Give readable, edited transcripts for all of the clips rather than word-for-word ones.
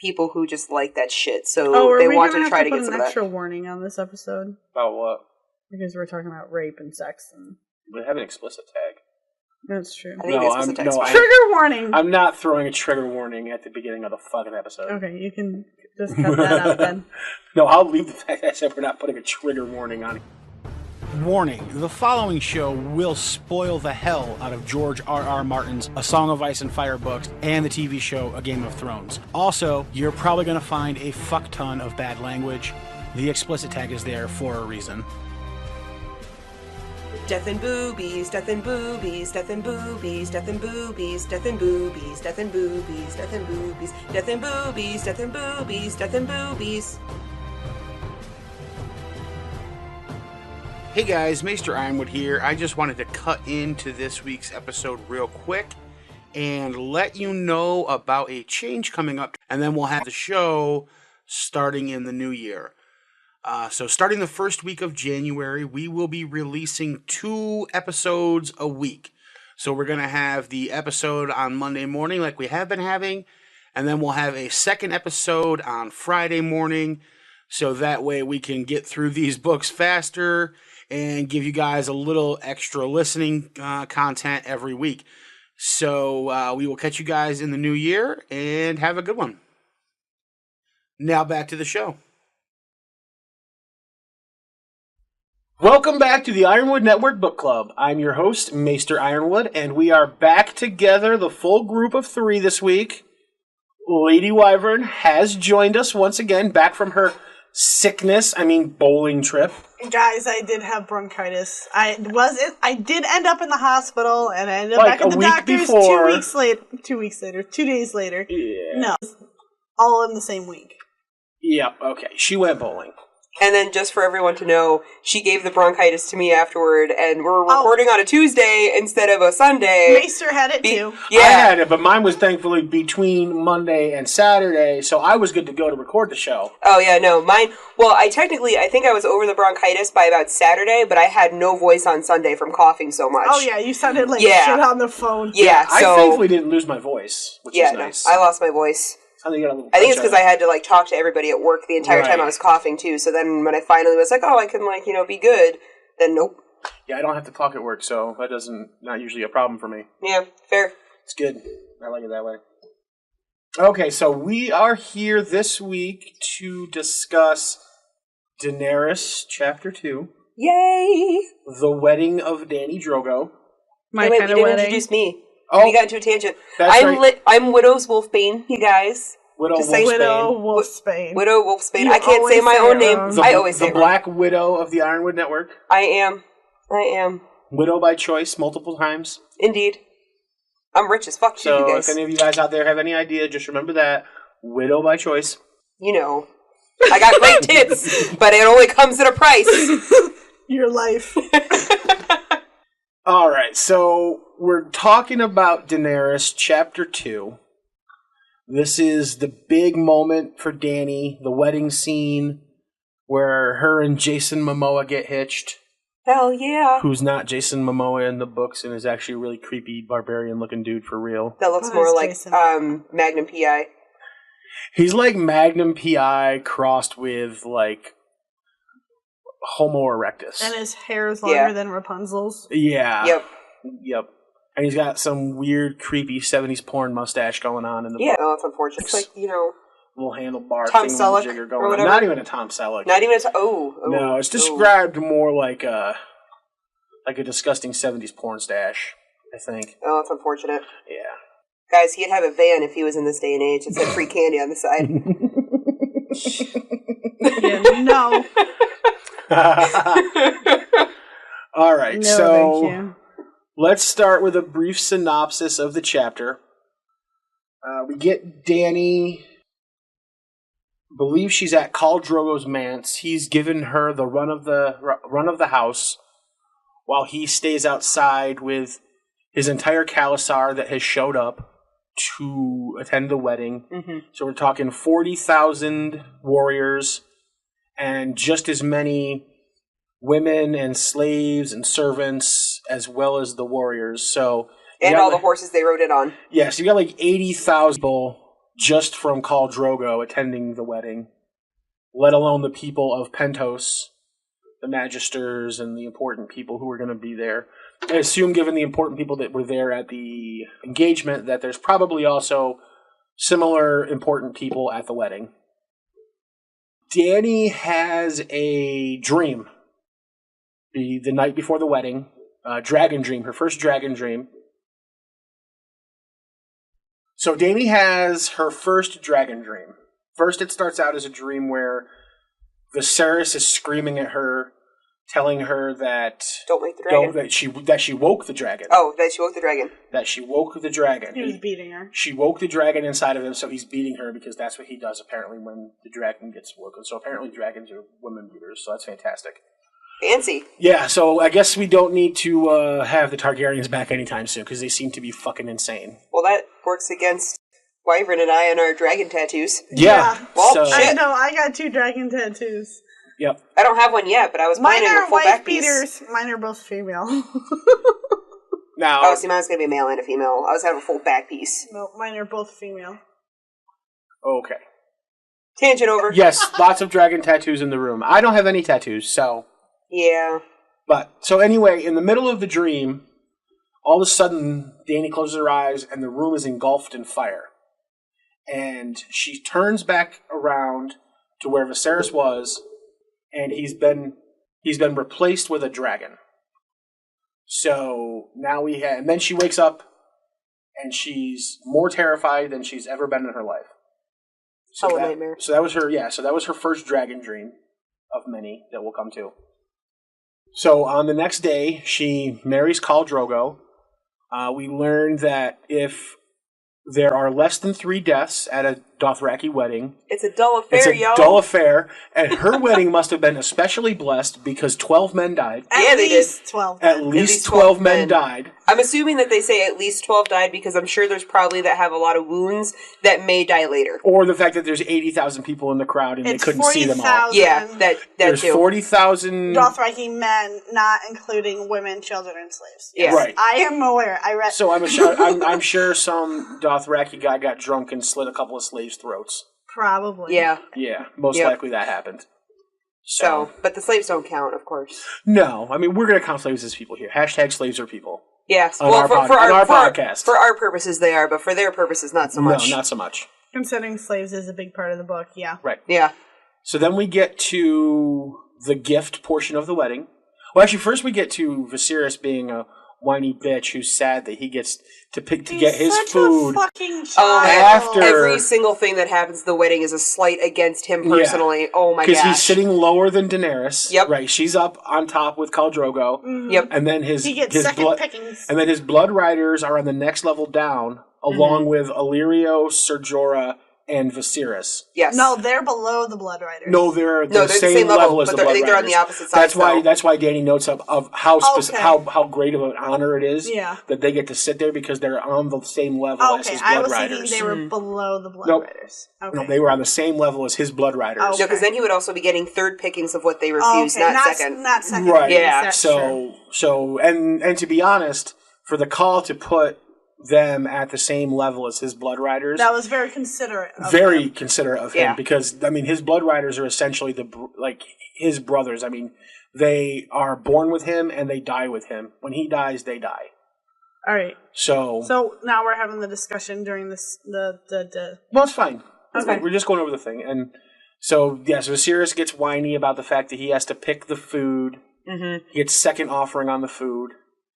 people who just like that shit. So they want to try to get some of that. an extra warning on this episode? About what? Because we're talking about rape and sex. And We have an explicit tag. That's true. I think Trigger warning! I'm not throwing a trigger warning at the beginning of the fucking episode. Okay, you can just cut that out then. No, I'll leave the fact that I said we're not putting a trigger warning on it. Warning, the following show will spoil the hell out of George R.R. Martin's A Song of Ice and Fire books and the TV show A Game of Thrones. Also, you're probably going to find a fuck ton of bad language. The explicit tag is there for a reason. Death and boobies, death and boobies, death and boobies, death and boobies, death and boobies, death and boobies, death and boobies, death and boobies, death and boobies, death and boobies. Hey guys, Maester Ironwood here. I just wanted to cut into this week's episode real quick and let you know about a change coming up, and then we'll have the show starting in the new year. So starting the first week of January, we will be releasing 2 episodes a week. So we're going to have the episode on Monday morning like we have been having, and then we'll have a second episode on Friday morning, so that way we can get through these books faster and give you guys a little extra listening content every week. So we will catch you guys in the new year, and have a good one. Now back to the show. Welcome back to the Ironwood Network Book Club. I'm your host, Maester Ironwood, and we are back together, the full group of 3 this week. Lady Wyvern has joined us once again, back from her bowling trip. Guys, I did have bronchitis. I did end up in the hospital, and I ended up back at the doctor's 2 days later. Yeah. No, all in the same week. Yep, okay. She went bowling. And then, just for everyone to know, she gave the bronchitis to me afterward, and we're recording on a Tuesday instead of a Sunday. Maester had it too. Yeah. I had it, but mine was thankfully between Monday and Saturday, so I was good to go to record the show. Oh, yeah, no, mine, well, I think I was over the bronchitis by about Saturday, but I had no voice on Sunday from coughing so much. Oh, yeah, you sounded like shit on the phone. Yeah, so... I thankfully didn't lose my voice, which is nice. No, I lost my voice. I think it's because I had to talk to everybody at work the entire time I was coughing too. So then when I finally was like, oh, I can be good, then nope. Yeah, I don't have to talk at work, so that not usually a problem for me. Yeah, fair. It's good. I like it that way. Okay, so we are here this week to discuss Daenerys Chapter 2. Yay! The Wedding of Dany Drogo. My kind of wedding. You didn't introduce me. Oh, we got into a tangent. Right. I'm Widow's Wolfsbane, you guys. Widow Wolfsbane. Widow Wolfsbane. I can't say my own name. I always say the Black Widow of the Ironwood Network. I am. Widow by choice, multiple times. Indeed. I'm rich as fuck, so you guys. If any of you guys out there have any idea, just remember that. Widow by choice. You know. I got great tits, but it only comes at a price. Your life. All right, so we're talking about Daenerys, Chapter 2. This is the big moment for Dany, the wedding scene where her and Jason Momoa get hitched. Hell yeah. Who's not Jason Momoa in the books and is actually a really creepy, barbarian-looking dude for real. That looks more like Magnum P.I. He's like Magnum P.I. crossed with, Homo erectus. And his hair is longer than Rapunzel's. Yeah. Yep. And he's got some weird, creepy 70s porn mustache going on in the book. Yeah, that's unfortunate. It's little handlebar Tom thing Selleck jigger going on. Not even a Tom Selleck. Not even a No, it's described more like a disgusting 70s porn stash, I think. Oh, that's unfortunate. Yeah. Guys, he'd have a van if he was in this day and age. It said free candy on the side. No. All right, no, so thank you. Let's start with a brief synopsis of the chapter. We get Dany, believe she's at Khal Drogo's manse. He's given her the run of the house, while he stays outside with his entire Khalasar that has showed up to attend the wedding. Mm-hmm. So we're talking 40,000 warriors and just as many women and slaves and servants as well as the warriors. So and all the horses they rode it on. Yeah, so you got 80,000 people just from Khal Drogo attending the wedding, let alone the people of Pentos, the Magisters, and the important people who were going to be there. I assume, given the important people that were there at the engagement, that there's probably also similar important people at the wedding. Dany has a dream the night before the wedding, dragon dream, her first dragon dream. So Dany has her first dragon dream. First, it starts out as a dream where Viserys is screaming at her, telling her that don't wake the dragon. That she woke the dragon. Oh, that she woke the dragon. That she woke the dragon. He was beating her. She woke the dragon inside of him, so he's beating her because that's what he does apparently when the dragon gets woken. So apparently dragons are women beaters, so that's fantastic. Fancy. Yeah, so I guess we don't need to have the Targaryens back anytime soon because they seem to be fucking insane. Well, that works against Wyvern and I and our dragon tattoos. Yeah. Well, so, shit. I know, I got 2 dragon tattoos. Yep. I don't have one yet, but I was planning a full back piece. Mine are wife beaters. Mine are both female. Now. Oh, see, mine's going to be a male and a female. I was having a full back piece. No, mine are both female. Okay. Tangent over. Yes, lots of dragon tattoos in the room. I don't have any tattoos, so... Yeah. But, so anyway, in the middle of the dream, all of a sudden, Dany closes her eyes and the room is engulfed in fire. And she turns back around to where Viserys was, and he's been replaced with a dragon. So now and then she wakes up, and she's more terrified than she's ever been in her life. So a nightmare. So that was her first dragon dream of many that we'll come to. So on the next day, she marries Khal Drogo. We learned that if there are less than 3 deaths at a Dothraki wedding, it's a dull affair, It's a dull affair, and her wedding must have been especially blessed because 12 men died. Yeah, they did. 12. At least 12 men died. I'm assuming that they say at least 12 died because I'm sure there's probably that have a lot of wounds that may die later. Or the fact that there's 80,000 people in the crowd and they couldn't see them all. Yeah, that there's too. 40,000 Dothraki men, not including women, children, and slaves. Yes. Right. I am aware. I read. So I'm sure some Dothraki guy got drunk and slit a couple of slaves' throats. Probably. Yeah. Yeah, most likely that happened. So, but the slaves don't count, of course. No, I mean, we're going to count slaves as people here. Hashtag slaves are people. Yes. On our podcast. For our purposes, they are, but for their purposes, not so much. No, not so much. Considering slaves is a big part of the book, yeah. Right. Yeah. So then we get to the gift portion of the wedding. Well, actually, first we get to Viserys being a whiny bitch who's sad that he gets to get his food. A fucking child. After every single thing that happens at the wedding is a slight against him personally. Yeah. Oh my gosh. Because he's sitting lower than Daenerys. Yep. Right. She's up on top with Khal Drogo. Mm-hmm. Yep. And then he gets second pickings. And then his blood riders are on the next level down, along with Illyrio, Ser Jorah, and Viserys. Yes. No, they're below the Blood Riders. No, they're the same level as the Blood Riders. I think they're on the opposite side. That's why Dany notes of how great of an honor it is that they get to sit there because they're on the same level as his Blood Riders. I was thinking they were below the Blood Riders. Okay. No, they were on the same level as his Blood Riders. No, because then he would also be getting third pickings of what they refused, not second. Not second. Right. Yeah. So and to be honest, for the Kahl to put them at the same level as his Blood Riders. That was very considerate of him because, I mean, his Blood Riders are essentially his brothers. I mean, they are born with him and they die with him. When he dies, they die. All right. So now we're having the discussion during this, Well, it's fine. Okay. We're just going over the thing. And so Viserys gets whiny about the fact that he has to pick the food. Mm-hmm. He gets second offering on the food.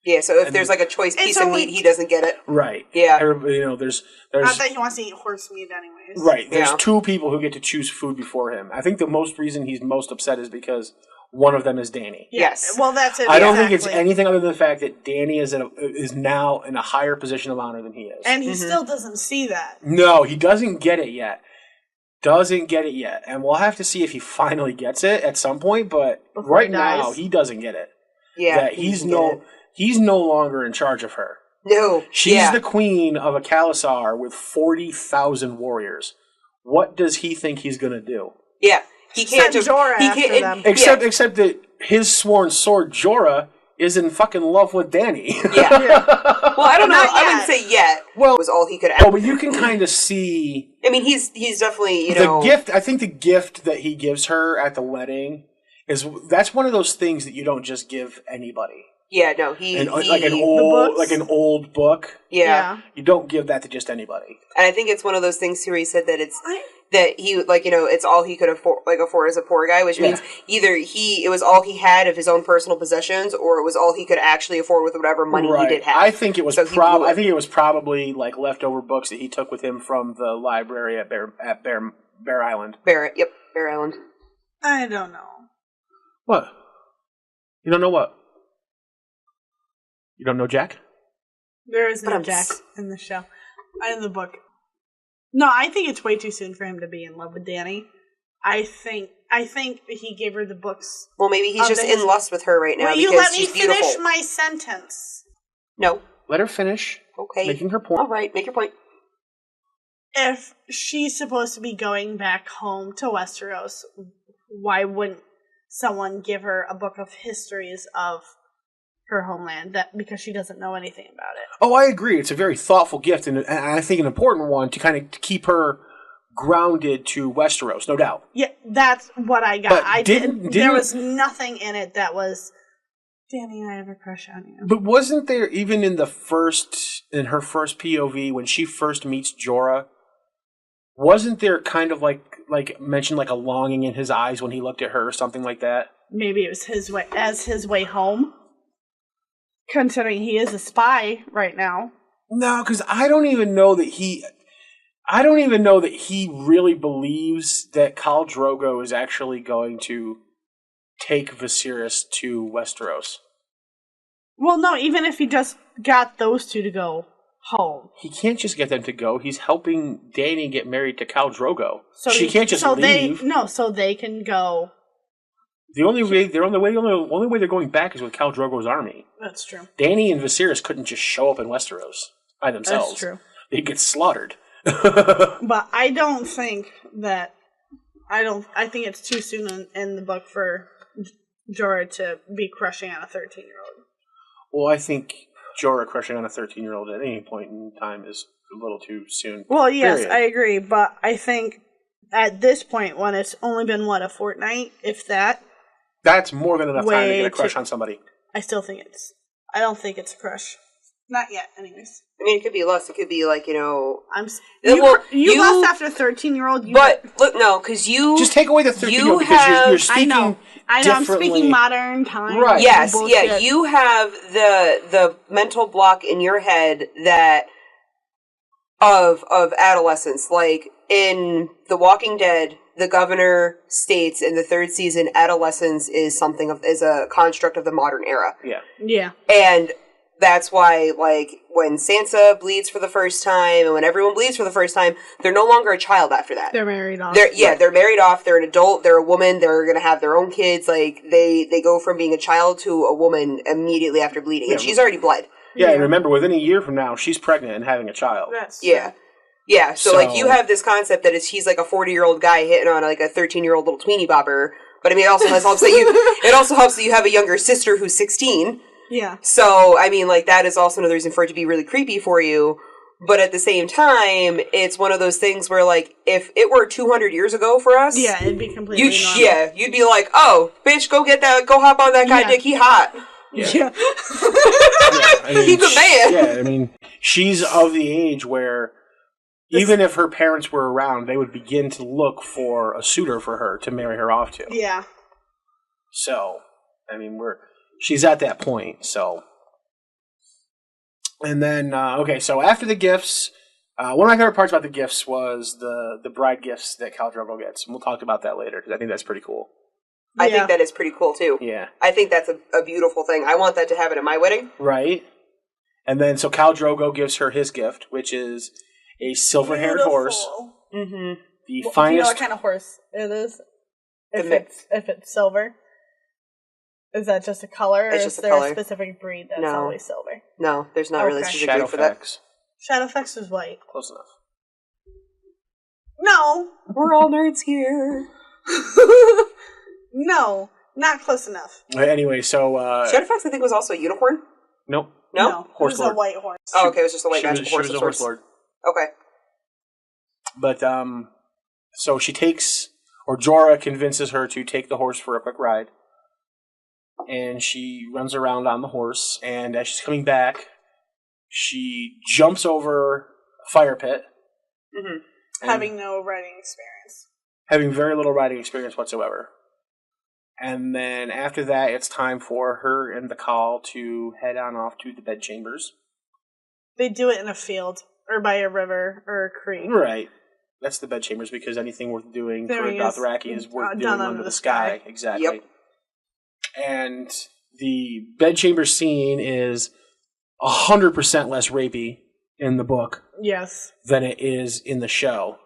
Yeah, so if there's like a choice piece of meat, he doesn't get it. Right. Yeah. Everybody, there's not that he wants to eat horse meat anyways. Right. There's 2 people who get to choose food before him. I think the reason he's most upset is because one of them is Dany. Yes. Well, that's it. I don't think it's anything other than the fact that Dany is now in a higher position of honor than he is. And he still doesn't see that. No, he doesn't get it yet. And we'll have to see if he finally gets it at some point, but right now he doesn't get it. Yeah. That he's no longer in charge of her. No. She's the queen of a Khalasar with 40,000 warriors. What does he think he's going to do? Yeah. He can't just... Jorah after them. Except that his sworn sword, Jorah, is in fucking love with Dany. Yeah. Well, I don't know. I wouldn't say yet. Well, it was all he could ask. Oh, but you can kind of see... I mean, he's definitely, you know... The gift, I think the gift that he gives her at the wedding that's one of those things that you don't just give anybody. Yeah, no, like an old book. Yeah. You don't give that to just anybody. And I think it's one of those things too where he said that that he, like, you know, it's all he could afford as a poor guy, which means either it was all he had of his own personal possessions, or it was all he could actually afford with whatever money he did have. I think it was probably like leftover books that he took with him from the library at Bear Island. Bear Island. I don't know. What? You don't know what? You don't know Jack? There is no Jack in the show. In the book. No, I think it's way too soon for him to be in love with Dany. I think he gave her the books. Well, maybe he's just in lust with her right now. Will you let me finish my sentence? No. Let her finish. Okay. Making her point. All right, make your point. If she's supposed to be going back home to Westeros, why wouldn't someone give her a book of histories of her homeland, because she doesn't know anything about it? Oh, I agree. It's a very thoughtful gift, and I think an important one to kind of keep her grounded to Westeros, no doubt. Yeah, that's what I got. There was nothing in it that was, Dany, I have a crush on you. But wasn't there, even in her first POV, when she first meets Jorah, wasn't there kind of like mentioned like a longing in his eyes when he looked at her or something like that? Maybe it was his way home. Considering he is a spy right now. No, because I don't even know that he really believes that Khal Drogo is actually going to take Viserys to Westeros. Well, no, even if he just got those two to go home. He can't just get them to go. He's helping Dany get married to Khal Drogo. So she can't just leave. So they can go. The only way they're going back is with Khal Drogo's army. That's true. Dany and Viserys couldn't just show up in Westeros by themselves. That's true. They'd get slaughtered. But I don't think that. I think it's too soon in the book for Jorah to be crushing on a 13-year-old. Well, I think Jorah crushing on a 13-year-old at any point in time is a little too soon. Well, yes, period. I agree, but I think at this point, when it's only been a fortnight, if that. That's more than enough time to get a crush on somebody. I don't think it's a crush. Not yet, anyways. I mean, it could be less. It could be like, you know... You lust after a 13-year-old. Because you... Just take away the 13-year-old because you're speaking I know, I'm speaking modern time. Right. Yes, yeah. You have the mental block in your head that... Of adolescence. Like, in The Walking Dead... The governor states in the 3rd season, adolescence is a construct of the modern era. Yeah. Yeah. And that's why, like, when Sansa bleeds for the first time, and when everyone bleeds for the first time, they're no longer a child after that. They're married off. They're married off, they're an adult, they're a woman, they're going to have their own kids, like, they go from being a child to a woman immediately after bleeding, and she's already bled. Yeah, and remember, within a year from now, she's pregnant and having a child. Yeah, so like you have this concept that he's like a 40-year-old guy hitting on like a 13-year-old little tweenie bobber, but I mean it also helps that you have a younger sister who's 16. Yeah. So I mean like that is also another reason for it to be really creepy for you. But at the same time, it's one of those things where like if it were 200 years ago for us, it'd be completely normal. Yeah, you'd be like, oh, bitch, go hop on that guy dick, he hot. Yeah. I mean, he's a man. Yeah, I mean she's of the age where. Even if her parents were around, they would begin to look for a suitor for her to marry her off to. Yeah. So, I mean, she's at that point, so. And then, so after the gifts, one of my favorite parts about the gifts was the bride gifts that Khal Drogo gets. And we'll talk about that later, because I think that's pretty cool. I think that is pretty cool, too. Yeah. I think that's a beautiful thing. I want that to happen at my wedding. Right. And then, so Khal Drogo gives her his gift, which is... a silver-haired horse. Mm-hmm. The finest. Do you know what kind of horse it is? If it's silver, is that just a color, or is there a specific breed that's always silver? No, there's not really a specific breed for that. Shadowfax is white. Close enough. No, we're all nerds here. No, Not close enough. Anyway, so Shadowfax, I think, was also a unicorn. nope. No? It Horse was Lord. a white horse. Oh, okay, it was just a white She magical was, horse. she was of a horse sorts. lord. Okay. But so she takes, or Jorah convinces her to take the horse for a quick ride, and she runs around on the horse. And as she's coming back, she jumps over a fire pit, Having no riding experience. having very little riding experience whatsoever. And then after that, it's time for her and the Kahl to head on off to the bedchambers. They do it in a field, or by a river, or a creek. Right. That's the bedchambers, because anything worth doing for Doing is Dothraki is worth doing done under the sky. Exactly. Yep. And the bedchamber scene is 100% less rapey in the book Yes. than it is in the show.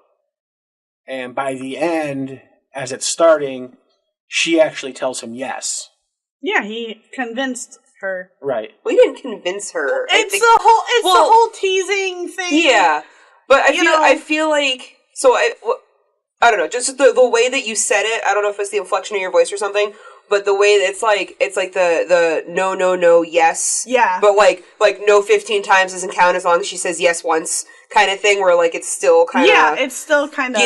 And by the end, as it's starting, she actually tells him yes. Yeah, he convinced her. Right. We didn't convince her. It's the whole teasing thing. Yeah, but You know- I feel like I don't know, just the way that you said it. I don't know if it's the inflection of your voice or something, but the way that it's like the no yes. Yeah. But like no 15 times doesn't count as long as she says yes once kind of thing. Where like it's still kind of it's still kind of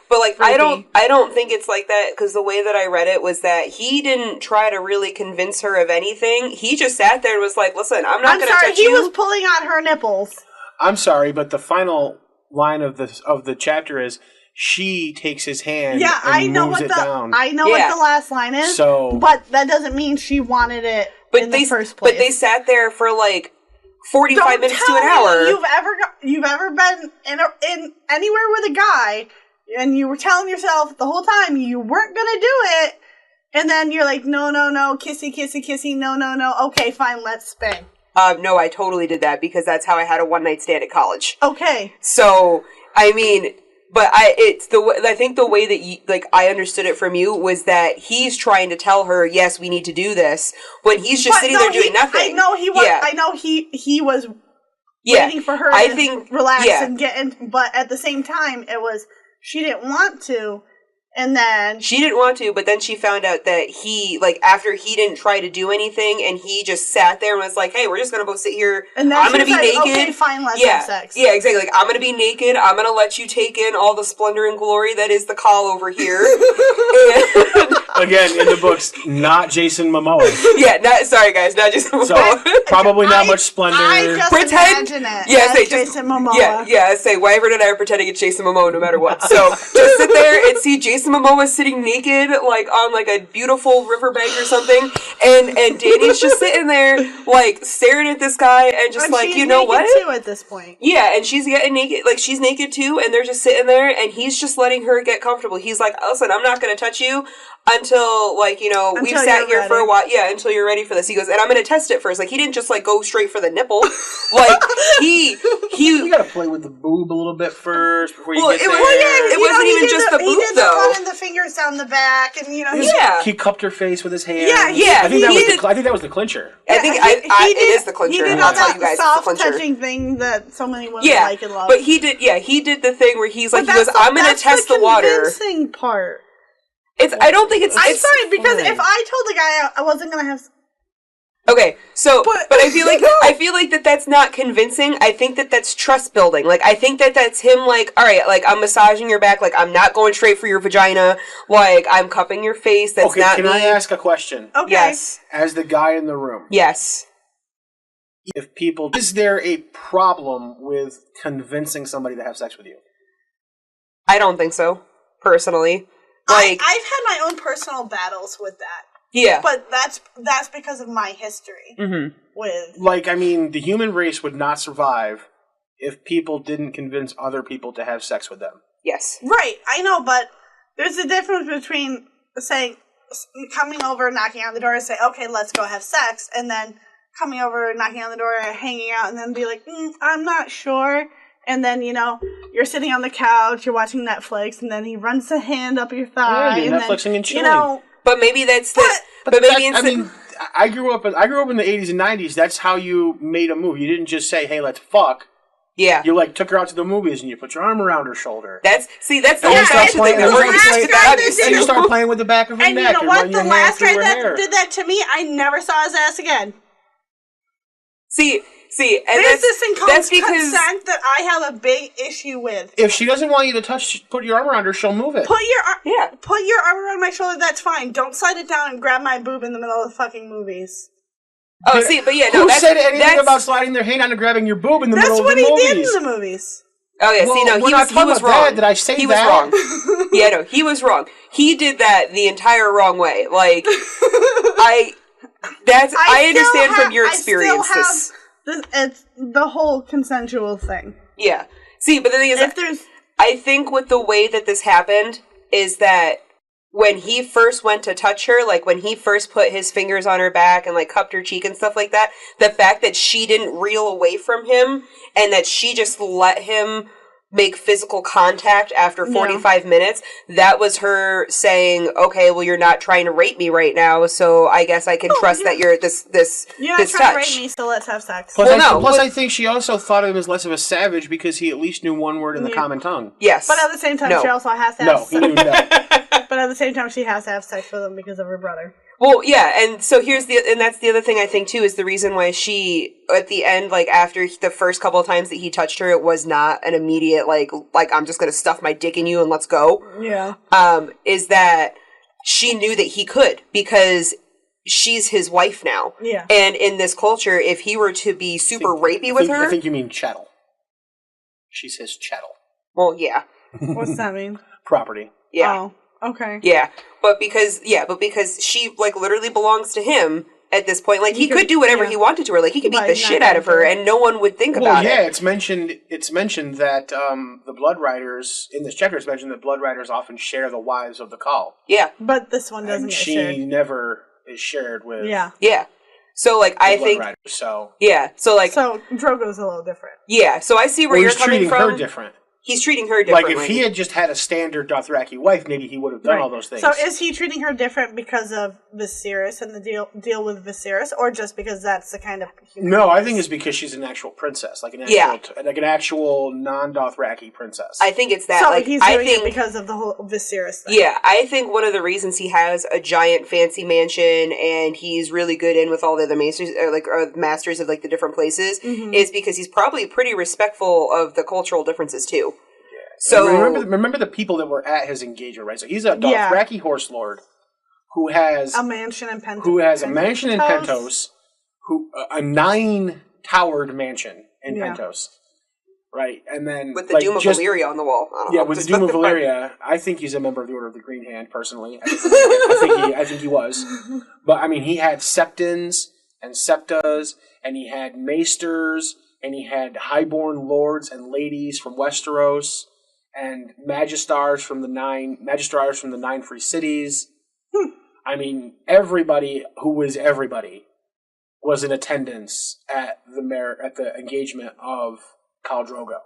But like creepy. I don't think it's like that, because the way that I read it was that he didn't try to really convince her of anything. He just sat there and was like, "Listen, I'm not going to touch he you." was pulling on her nipples. I'm sorry, but the final line of the chapter is she takes his hand Yeah, and I know moves what it down. I know Yeah. what the last line is. So- but that doesn't mean she wanted it in the first place. But they sat there for like 45 Don't minutes tell to an me hour. You've ever been in anywhere with a guy and you were telling yourself the whole time you weren't gonna do it, and then you're like, no, kissy, no, okay, fine, let's bang. No, I totally did that because that's how I had a one night stand at college. Okay. So, I mean, but I think the way that you, like, I understood it from you was that he's trying to tell her, yes, we need to do this, when he's just sitting there doing nothing. I know he was. Yeah. I know he was Yeah. waiting for her I to think relax yeah. and get in, but at the same time, it was she didn't want to, and then She didn't want to, but then she found out that he, like, after he didn't try to do anything, and he just sat there and was like, hey, we're just gonna both sit here. and then I'm she gonna was be like, naked. okay, fine, let's Yeah, have sex. yeah, exactly. Like, I'm gonna be naked. I'm gonna let you take in all the splendor and glory that is the Kahl over here. And, Again, in the books, not Jason Momoa. yeah, sorry guys, not just So probably not much splendor. I just Pretend- imagine it. Yeah, as say just Jason Momoa. Yeah. Say Wyvern and I are pretending it's Jason Momoa no matter what. So just sit there and see Jason Momoa sitting naked, like on like a beautiful riverbank or something, and Dany's just sitting there, like staring at this guy and just And like, she's you know naked what? Too at this point. Yeah, and she's getting naked, like she's naked too, and they're just sitting there, and he's just letting her get comfortable. He's like, listen, I'm not going to touch you until, like, you know, we've Until sat you're here for a ready. while. Yeah, until you're ready for this. He goes, and I'm going to test it first. Like, he didn't just, like, go straight for the nipple. Like, You gotta play with the boob a little bit first before you Well, get it there. was- it wasn't even just the He boob, did the though. running the fingers down the back, and Yeah. He cupped her face with his hand. Yeah, I think he that was the clincher. I think it is the clincher. He did I'll all tell that you guys, it's the soft clincher. touching thing that so many women Yeah, like and love. but he did the thing where he's like, But he goes, that's I'm going to test the water. convincing part. I don't think it's... I'm it's sorry, because fine. if I told the guy I wasn't going to have... Okay, so, But- but I feel like that's not convincing. I think that's trust building. Like, I think that's him, like, all right, like, I'm massaging your back, like, I'm not going straight for your vagina, like, I'm cupping your face, that's Okay, not can me. I ask a question? Okay. Yes. As the guy in the room, Yes. is there a problem with convincing somebody to have sex with you? I don't think so, personally. Like, I've had my own personal battles with that. yeah. But that's because of my history with... Like, I mean, the human race would not survive if people didn't convince other people to have sex with them. Yes. Right, I know, but there's a difference between saying, coming over, knocking on the door and say, okay, let's go have sex, and then coming over, knocking on the door, and hanging out, and then be like, I'm not sure. And then, you know, you're sitting on the couch, you're watching Netflix, and then he runs a hand up your thigh. Yeah, you're and Netflixing then, and chilling. You know, But maybe that's the... But That- maybe I mean, I grew up in the 80s and 90s. That's how you made a move. You didn't just say, hey, let's fuck. Yeah. You like took her out to the movies and you put your arm around her shoulder. That's the And only you start playing, that we're used to that. and you start playing with the back of her And neck. you know what? And The run your last hand guy through her that hair. did that to me, I never saw his ass again. See, and There's this thing called that's because consent that I have a big issue with. If she doesn't want you to put your arm around her, she'll move it. Put your arm around my shoulder, that's fine. Don't slide it down and grab my boob in the middle of the fucking movies. Oh, see, but yeah, no, Who that's, said anything that's, about sliding their hand on and grabbing your boob in the That's middle of what the he movies? did in the movies. Oh yeah, Well, see, no, we're he not was talking wrong. about that. Did I say he that? was wrong. Yeah, no, he was wrong. He did that the entire wrong way. Like, I understand from your experience this. It's the whole consensual thing. Yeah. See, but the thing is, I think with the way that this happened is that when he first went to touch her, like when he first put his fingers on her back and like cupped her cheek and stuff like that, the fact that she didn't reel away from him and that she just let him make physical contact after 45 minutes, that was her saying, okay, well, you're not trying to rape me right now, so I guess I can trust that you're this You're not trying to rape me, so let's have sex. Plus, I think she also thought of him as less of a savage because he at least knew one word in the common tongue. Yes. But at the same time, she also has to have sex. No, he knew that. But at the same time, she has to have sex with him because of her brother. Well, yeah, and so that's the other thing I think too is the reason why she at the end, like after the first couple of times that he touched her, it was not an immediate like I'm just gonna stuff my dick in you and let's go. Yeah. Is that she knew that he could because she's his wife now. Yeah. And in this culture, if he were to be super rapey with her, I think you mean chattel. She's his chattel. Well, yeah. What's that mean? Property. Yeah. Oh, okay. Yeah, but because she like literally belongs to him at this point. Like he could do whatever he wanted to her. Like he could beat the shit out of her, and no one would think about it. Well, yeah, it's mentioned that the Blood Riders in this chapter. It's mentioned that Blood Riders often share the wives of the Kahl. Yeah, but this one doesn't. And she never is shared with. Yeah. So like I think. Riders, so Drogo's a little different. Yeah, so I see where you're coming from. Treating her different. He's treating her differently. Like, if he had just had a standard Dothraki wife, maybe he would have done all those things. So is he treating her different because of Viserys and the deal with Viserys, or just because that's the kind of human No, I think it's because she's an actual princess. Like an actual non-Dothraki princess. I think it's that. So like, he's doing it because of the whole Viserys thing. Yeah, I think one of the reasons he has a giant fancy mansion and he's really good in with all the other masters of like the different places is because he's probably pretty respectful of the cultural differences too. So remember the people that were at his engagement, right? So he's a Dothraki horse lord who has a mansion in Pentos. A 9-towered mansion in Pentos, right? And then with the Doom of Valyria on the wall. With the Doom of Valyria, I think he's a member of the Order of the Green Hand. Personally, I think he was. But I mean, he had septons and septas, and he had maesters, and he had highborn lords and ladies from Westeros. And magistrars from the 9 free cities. I mean, everybody who was everybody was in attendance at the engagement of Khal Drogo.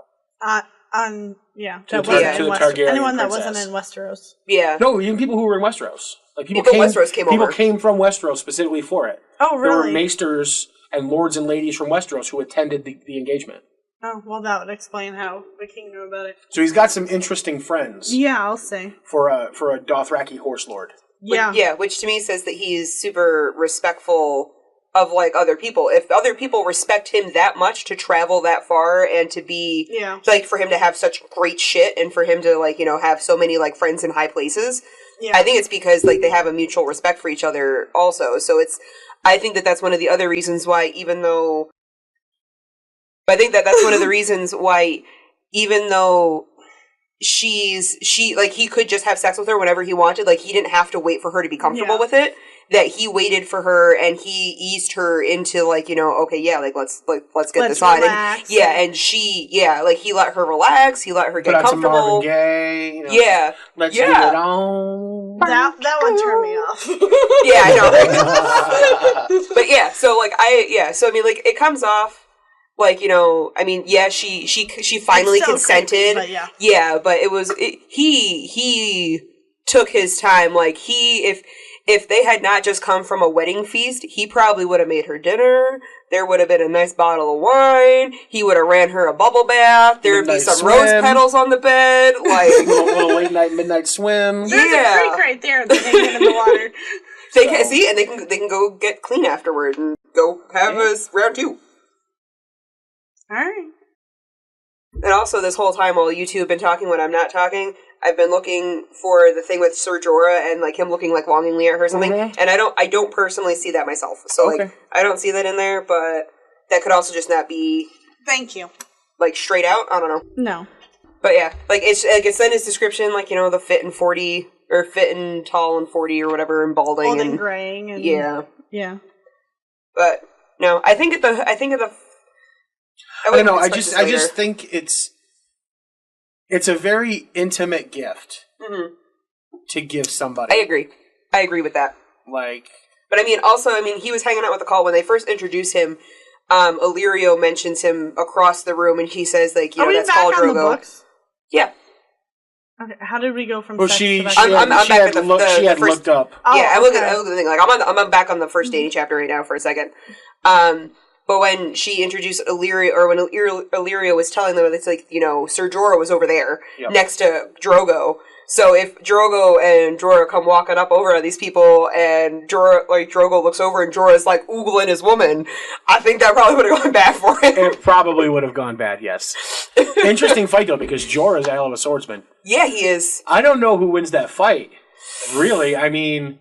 To the Targaryen anyone that princess. wasn't in Westeros. Yeah. No, even people who were in Westeros. Like people came from Westeros specifically for it. Oh, really? There were maesters and lords and ladies from Westeros who attended the engagement. Oh, well, that would explain how the king knew about it. So he's got some interesting friends. Yeah, I'll say. For a Dothraki horse lord. Yeah. Which to me says that he's super respectful of like other people. If other people respect him that much to travel that far and to be like for him to have such great shit and for him to like, have so many like friends in high places, I think it's because like they have a mutual respect for each other also. So I think that's one of the other reasons why that's one of the reasons why, even though he could just have sex with her whenever he wanted, like he didn't have to wait for her to be comfortable with it, that he waited for her and he eased her into like, okay, let's get this on. And she, he let her relax, he let her get comfortable. Some Marvin Gaye, let's get it on. That one turned me off. Yeah, I know, right? But so I mean, like, it comes off like, she finally consented. Creepy, but but it was he took his time. Like if if they had not just come from a wedding feast, he probably would have made her dinner. There would have been a nice bottle of wine. He would have ran her a bubble bath. There would be some rose petals on the bed. Like a little late night, midnight swim. There's a creek right there that they get in the water. They can see, and they can go get clean afterward and go have a round 2. All right. And also, this whole time while you two have been talking when I'm not talking, I've been looking for the thing with Ser Jorah and like him looking like longingly at her or something. Mm-hmm. And I don't personally see that myself. So like I don't see that in there, but that could also just not be. Thank you. Like straight out. I don't know. No. But yeah, like it's in his description, like the fit and 40 or fit and tall and 40 or whatever, and balding old and graying and yeah. But no, I think at the. I don't know. I just think it's a very intimate gift to give somebody. I agree with that. Like, but I mean, he was hanging out with the Kahl when they first introduced him. Illyrio mentions him across the room, and he says, like, that's Khal Drogo. Yeah. Okay, how did we go from? Well, she had looked up. Yeah, I'm looking at the thing. Like, I'm back on the first Dany chapter right now for a second. But when she introduced Illyrio, or when Illyrio was telling them, it's like, Ser Jorah was over there next to Drogo. So if Drogo and Jorah come walking up over at these people, and Drogo looks over and Jorah's like oogling his woman, I think that probably would have gone bad for him. It probably would have gone bad, yes. Interesting fight though, because Jorah's a hell of a swordsman. Yeah, he is. I don't know who wins that fight. Really, I mean.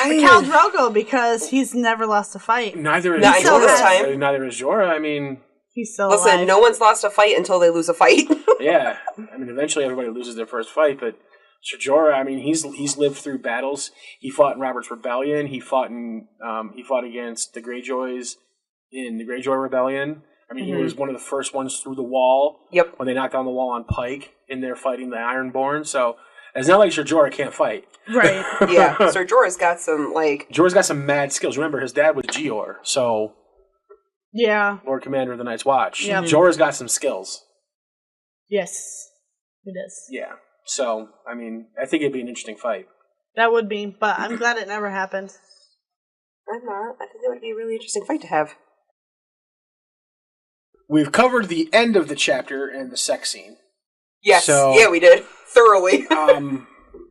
Khal Drogo, because he's never lost a fight. Neither is Not until this time. Neither is Jorah. I mean, he's still listen. alive. No one's lost a fight until they lose a fight. Yeah, I mean, eventually everybody loses their first fight, but Ser Jorah, I mean, he's lived through battles. He fought in Robert's Rebellion. He fought against the Greyjoys in the Greyjoy Rebellion. I mean, he was one of the first ones through the wall. Yep. When they knocked down the wall on Pike, in there fighting the Ironborn. So it's not like Ser Jorah can't fight. Right. Yeah. Ser Jorah's got some Jorah's got some mad skills. Remember, his dad was Gior, so yeah, Lord Commander of the Night's Watch. Yep. Jorah's got some skills. Yes, it is. Yeah. So, I mean, I think it'd be an interesting fight. That would be, but I'm glad it never happened. I'm not. I think it would be a really interesting fight to have. We've covered the end of the chapter and the sex scene. Yes. Yeah, we did. Thoroughly.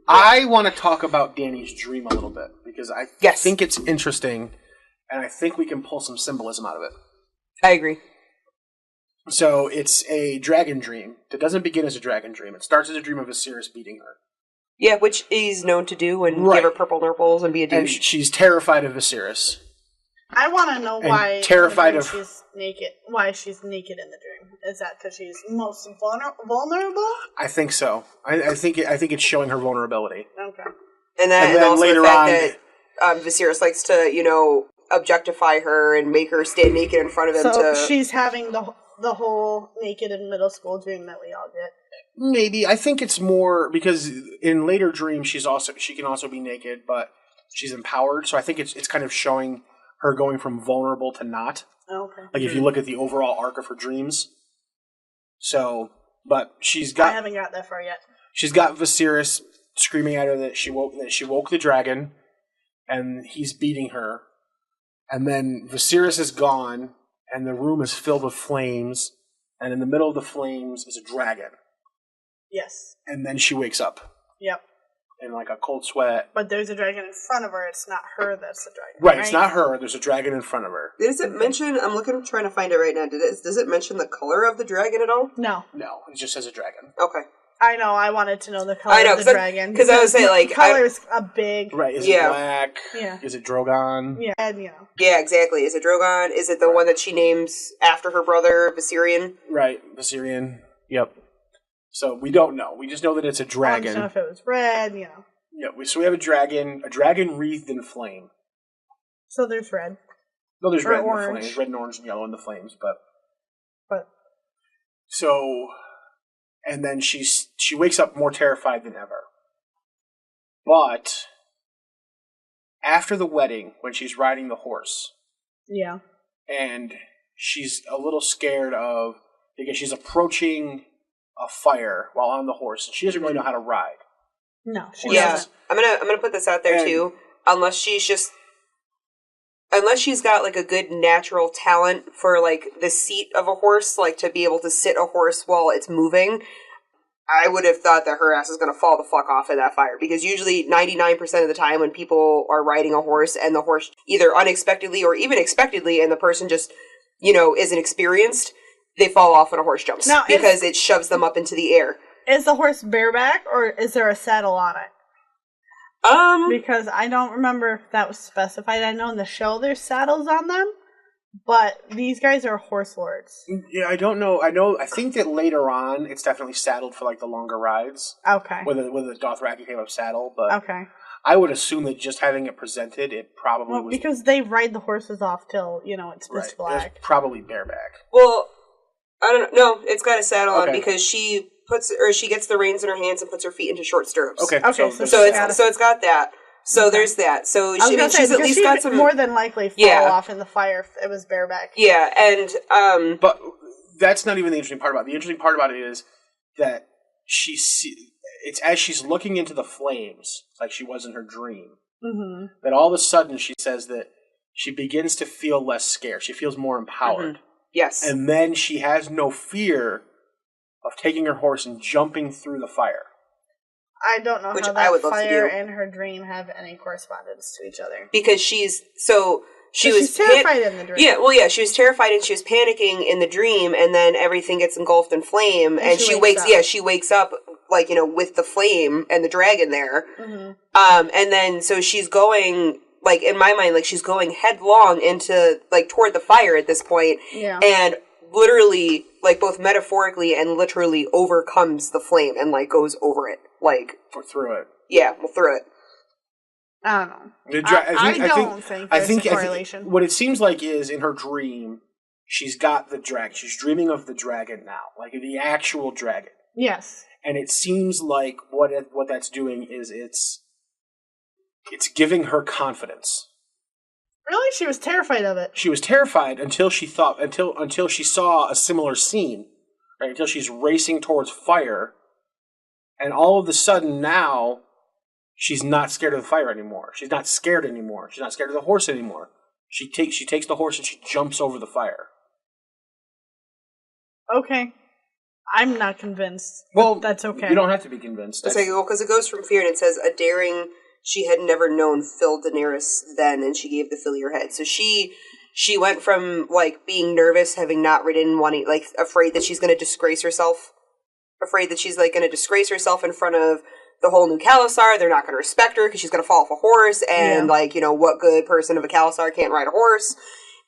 I want to talk about Dany's dream a little bit, because I think it's interesting, and I think we can pull some symbolism out of it. I agree. So it's a dragon dream. It doesn't begin as a dragon dream. It starts as a dream of Viserys beating her. Yeah, which he's known to do, and give her purple nurples and be a douche. And she's terrified of Viserys. I want to know why she's naked. Why she's naked in the dream? Is that because she's most vulnerable? I think so. I think it's showing her vulnerability. Okay. And then also later the fact that Viserys likes to, objectify her and make her stand naked in front of him. So she's having the whole naked in middle school dream that we all get. Maybe. I think it's more because in later dreams she can also be naked, but she's empowered. So I think it's kind of showing her going from vulnerable to not. Okay. Like if you look at the overall arc of her dreams. So, but she's got. I haven't got that far yet. She's got Viserys screaming at her that she woke the dragon, and he's beating her. And then Viserys is gone, and the room is filled with flames, and in the middle of the flames is a dragon. Yes. And then she wakes up. Yep. In like a cold sweat. But there's a dragon in front of her. It's not her that's the dragon. Right, it's not her. There's a dragon in front of her. Does it mention, I'm trying to find it right now. Does it mention the color of the dragon at all? No. No, it just says a dragon. Okay. I know, I wanted to know the color of the dragon. Because I would say, like... color's a big... Right, is it black? Yeah. Is it Drogon? Yeah, Yeah, exactly. Is it Drogon? Is it the one that she names after her brother, Viserion? Right, Viserion. Yep. So, we don't know. We just know that it's a dragon. I don't know if it was red, Yeah, so we have a dragon wreathed in flame. So there's red. No, there's red orange. in the flames. Red and orange and yellow in the flames, but... So... And then she wakes up more terrified than ever. But after the wedding, when she's riding the horse, and she's a little scared because she's approaching a fire while on the horse, and she doesn't really know how to ride. No, I'm gonna put this out there too. unless she's got, like, a good natural talent for, like, the seat of a horse, like, to be able to sit a horse while it's moving, I would have thought that her ass is going to fall the fuck off in that fire. Because usually 99% of the time when people are riding a horse and the horse either unexpectedly or even expectedly and the person just, isn't experienced, they fall off when a horse jumps. Now, because it shoves them up into the air. Is the horse bareback or is there a saddle on it? Because I don't remember if that was specified. I know in the show there's saddles on them, but these guys are horse lords. Yeah, I don't know. I think that later on it's definitely saddled for like the longer rides. Okay. With a Dothraki type of saddle, but okay. I would assume that just having it presented, it probably was because they ride the horses off till it's pitch black. It's probably bareback. Well, I don't know. No, it's got a saddle on Okay. because she gets the reins in her hands and puts her feet into short stirrups. Okay. Okay. So it's got that. So there's that. So she's at least got some. More than likely fall off in the fire if it was bareback. Yeah, and but that's not even the interesting part about it. The interesting part about it is that it's as she's looking into the flames, like she was in her dream, that all of a sudden she says that she begins to feel less scared. She feels more empowered. Mm-hmm. Yes. And then she has no fear of taking her horse and jumping through the fire. I don't know Which how I would that love to fire do. and her dream have any correspondence to each other. Because she was terrified in the dream. Yeah, well, yeah, she was terrified and she was panicking in the dream, and then everything gets engulfed in flame, and she wakes up. Yeah, she wakes up like with the flame and the dragon there, and then so she's going like in my mind like she's going headlong into like toward the fire at this point, and literally like both metaphorically and literally overcomes the flame and like goes over it like through it. Yeah, well, through it. I don't know. I think there's a correlation. What it seems like is in her dream, she's got the dragon. She's dreaming of the dragon now, like the actual dragon. Yes. And it seems like what that's doing is it's giving her confidence. Really, she was terrified of it. She was terrified until she saw a similar scene, right? Until she's racing towards fire, and all of a sudden now. She's not scared of the fire anymore. She's not scared anymore. She's not scared of the horse anymore. She takes the horse and she jumps over the fire. Okay. I'm not convinced. Well, that's okay. You don't have to be convinced. It's like, well, because it goes from fear and it says, a daring she had never known filled Daenerys then, and she gave the fill your head. So she went from, like, being nervous, having not ridden, wanting, like, afraid that she's going to disgrace herself. Afraid that she's, like, going to disgrace herself in front of the whole new Khalasar. They're not going to respect her because she's going to fall off a horse, and like what good person of a Khalasar can't ride a horse?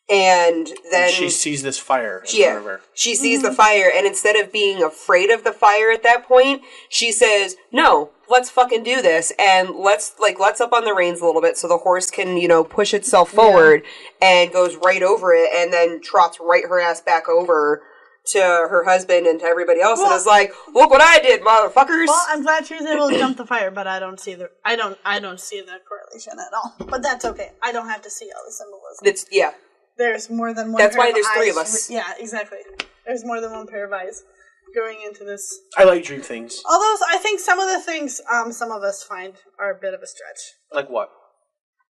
And then she sees this fire in front of her. She sees the fire, and instead of being afraid of the fire at that point, she says, "No, let's fucking do this, and let's up on the reins a little bit so the horse can push itself forward," and goes right over it, and then trots right her ass back over to her husband and to everybody else, and is like, "Look what I did, motherfuckers!" Well, I'm glad she was able to jump the fire, but I don't see the correlation at all. But that's okay. I don't have to see all the symbolism. There's more than one. That's pair why of there's eyes. 3 of us. Yeah, exactly. There's more than one pair of eyes going into this. I like dream things. Although I think some of the things some of us find are a bit of a stretch. Like what?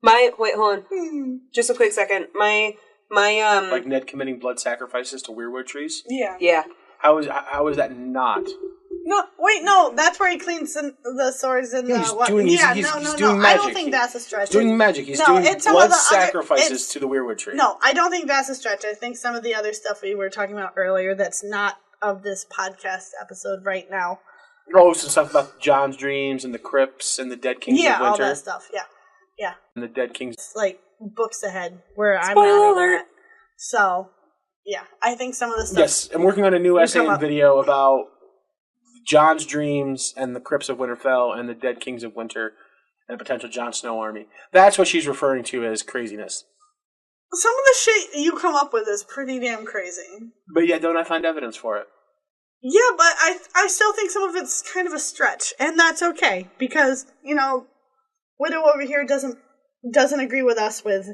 Wait, hold on. Just a quick second. My like Ned committing blood sacrifices to weirwood trees? Yeah. How is that not? No, that's where he cleans the swords and he's doing magic. I don't think that's a stretch. He's doing magic. He's doing blood sacrifices to the weirwood tree. No, I don't think that's a stretch. I think some of the other stuff we were talking about earlier that's not of this podcast episode right now. Oh, some stuff about John's dreams and the crypts and the dead kings of winter. Yeah, all that stuff. Yeah. And the dead kings. It's like books ahead where I'm Spoiler not alert. at. So, yeah, I think some of the stuff... Yes, I'm working on a new essay and video about John's dreams and the crypts of Winterfell and the dead kings of winter and a potential Jon Snow army. That's what she's referring to as craziness. Some of the shit you come up with is pretty damn crazy. But yeah, don't I find evidence for it? Yeah, but I still think some of it's kind of a stretch, and that's okay, because, Widow over here doesn't agree with us with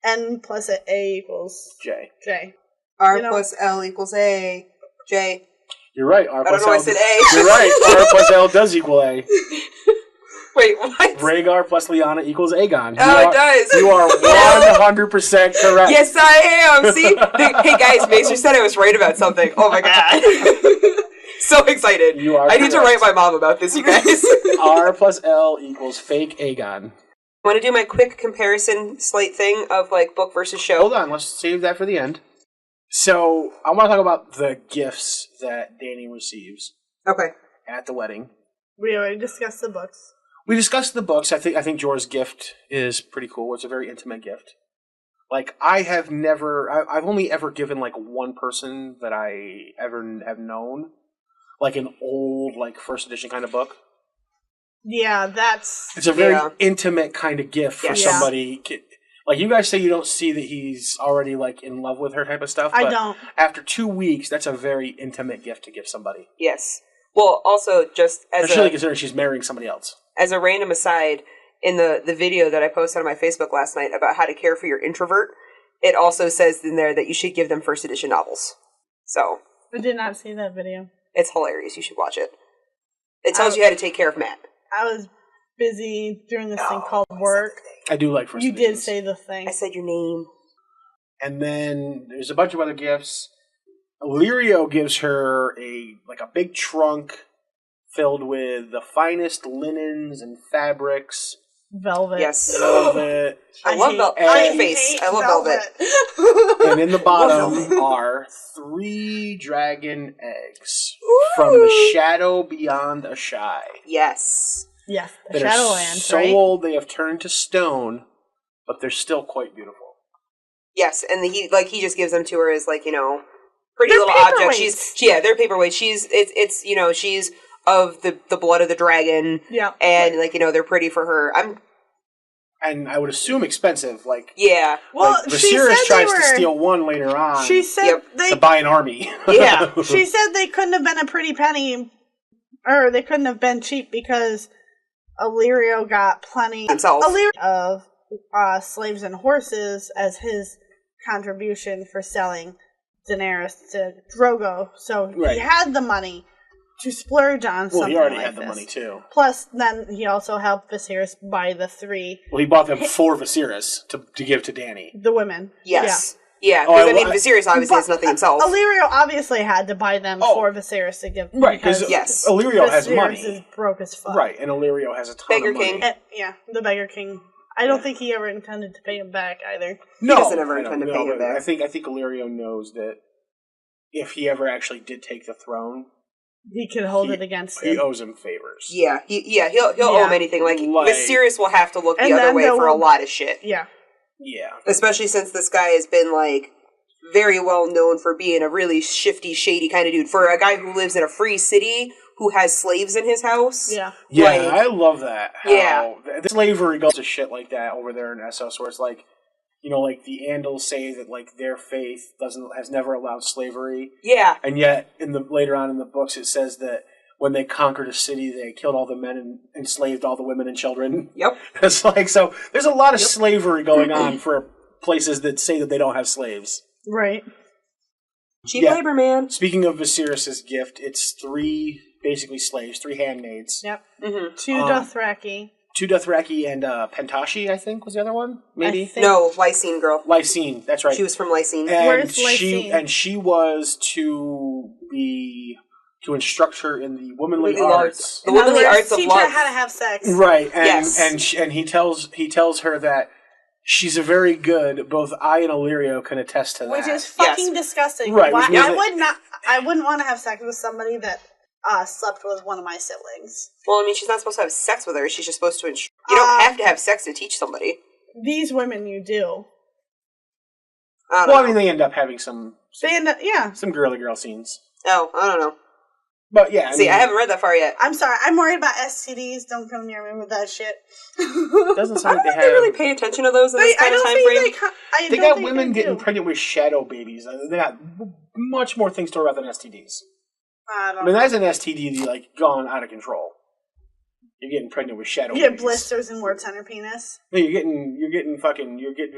N plus A equals J. R plus L equals A. J. You're right. R I don't plus know L I said A. You're right. R plus L does equal A. Wait, what? Rhaegar plus Lyanna equals Aegon. It does. You are 100% correct. Yes, I am. See? Hey, guys, Maester said I was right about something. Oh, my God. So excited. You are I need to write my mom about this, you guys. R plus L equals fake Aegon. Want to do my quick comparison slate thing of, like, book versus show? Hold on, let's save that for the end. So, I want to talk about the gifts that Dany receives Okay. at the wedding. We already discussed the books. We discussed the books. I think Jorah's gift is pretty cool. It's a very intimate gift. Like, I've only ever given, like, one person that I ever have known, like, an old, like, first edition kind of book. Yeah, that's... It's a very intimate kind of gift for Yeah. somebody. Like, you guys say you don't see that he's already, like, in love with her type of stuff. I but don't. After 2 weeks, that's a very intimate gift to give somebody. Yes. Well, also, just Especially considering she's marrying somebody else. As a random aside, in the video that I posted on my Facebook last night about how to care for your introvert, it also says in there that you should give them first edition novels. So. I did not see that video. It's hilarious. You should watch it. It tells you how to take care of Matt. I was busy doing this thing called work. I do like first You editions. did say the thing. I said your name. And then there's a bunch of other gifts. Illyrio gives her a big trunk filled with the finest linens and fabrics. Velvet. Yes. Velvet. I love velvet. I Face. hate I love velvet. And in the bottom are 3 dragon eggs from the shadow beyond Ashai. Yes. Yes, the That are Shadowlands, so right? old they have turned to stone, but they're still quite beautiful. Yes, and he just gives them to her as, like, you know, pretty They're little objects. They're paperweights. It's you know, she's of the blood of the dragon. Yeah. And, like, you know, they're pretty for her. And I would assume expensive. Like, Yeah. Well, like she Viserys said tries they were, to steal one later on She said to buy an army. Yeah. she said they couldn't have been a pretty penny, or they couldn't have been cheap because Illyrio got plenty Himself. of slaves and horses as his contribution for selling Daenerys to Drogo. So Right. he had the money to splurge on Well, something he already like had the this. money too. Plus, then he also helped Viserys buy the 3, Well, he bought them for Viserys to give to Dany. the women. Yes. Yeah, Oh, because, Viserys obviously has nothing himself. Illyrio obviously had to buy them for Viserys to give. Right, because Yes. Illyrio has Viserys money. is broke as fuck. Right, and Illyrio has a ton Beggar of money. King. Yeah, the Beggar King. I don't think he ever intended to pay him back either. No, doesn't ever I don't intend to know, pay him but back. I think Illyrio knows that if he ever actually did take the throne, He could hold it against he him. owes him favors. Yeah, he'll owe him anything. Like, Viserys will have to look the And other then way there for a will- lot of shit. Yeah. Yeah. Especially since this guy has been, like, very well known for being a really shifty, shady kind of dude. For a guy who lives in a free city who has slaves in his house. Yeah. Yeah, Like, I love that. Yeah. The slavery goes to shit like that over there in Essos, where it's like, you know, like the Andals say that like their faith has never allowed slavery, Yeah. and yet later on in the books it says that when they conquered a city, they killed all the men and enslaved all the women and children. Yep. It's like, so there's a lot of slavery going on for places that say that they don't have slaves. Right. Cheap Yeah. labor, man. Speaking of Viserys' gift, it's 3 basically slaves, 3 handmaids. Yep. Mm-hmm. 2 Dothraki. 2 Dothraki and Pentashi, I think, was the other one? Maybe? I think. No, Lysine girl. Lysine, that's right. She was from Lysine. and Where's she Lysine? she was to instruct her in the womanly Womanly arts. The In other womanly words, arts of teach her love. how to have sex. Right, and Yes. and he tells her that she's a very good. Both I and Illyrio can attest to that. Which is fucking disgusting. Right, Why, which means I wouldn't want to have sex with somebody that slept with one of my siblings. Well, I mean, she's not supposed to have sex with her. She's just supposed to You don't have to have sex to teach somebody. These women you do. I don't Well, I know. mean, they end up having some They end up, yeah. girly girl scenes. Oh, I don't know. But yeah, See, I haven't read that far yet. I'm sorry, I'm worried about STDs. Don't come near me with that shit. it doesn't I sound like don't they think have. they really pay attention to those in this I kind of don't time think frame. They don't got think women they getting do. pregnant with shadow babies. They got much more things to worry about than STDs. I I don't mean, know. that's an STD like gone out of control. You're getting pregnant with shadow You get babies. blisters and warts on her penis. No, you're getting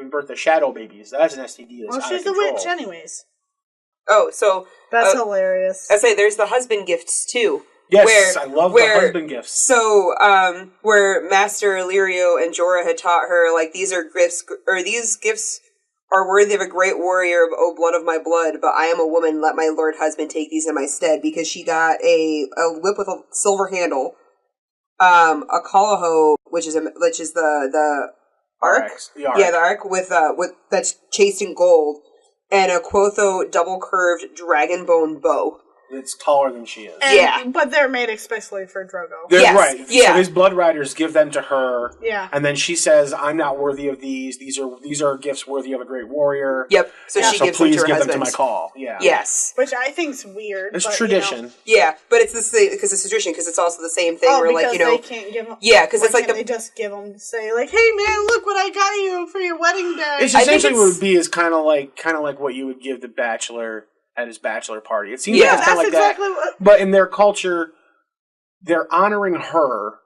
birth of shadow babies. That's an STD. That's Well, out she's of a control. witch anyways. Oh, so That's hilarious. I say there's the husband gifts too. Yes, I love the husband gifts. So, where Maester Illyrio and Jorah had taught her, like, these gifts are worthy of a great warrior, O blood of my blood, but I am a woman, let my lord husband take these in my stead, because she got a whip with a silver handle, a Kalaho, which is the arc? The arc. Yeah, the arc with that's chased in gold, and a Quotho double-curved dragon bone bow. It's taller than she is. But they're made especially for Drogo. Yes, right. Yeah. So his blood riders give them to her. Yeah. And then she says, I'm not worthy of these. These are gifts worthy of a great warrior. Yep. So she gives them to her husband. Please give them to my Kahl. Yeah. Yes. Which I think's weird. It's tradition. Yeah, but it's the same, because it's tradition, because it's also the same thing where, like, they can't give them... Yeah, because it's like they just give them, say, like, hey, man, look what I got you for your wedding day. It's essentially what it would be is kind of like what you would give the bachelor at his bachelor party. It seems like it's kind of like exactly that. But in their culture, they're honoring her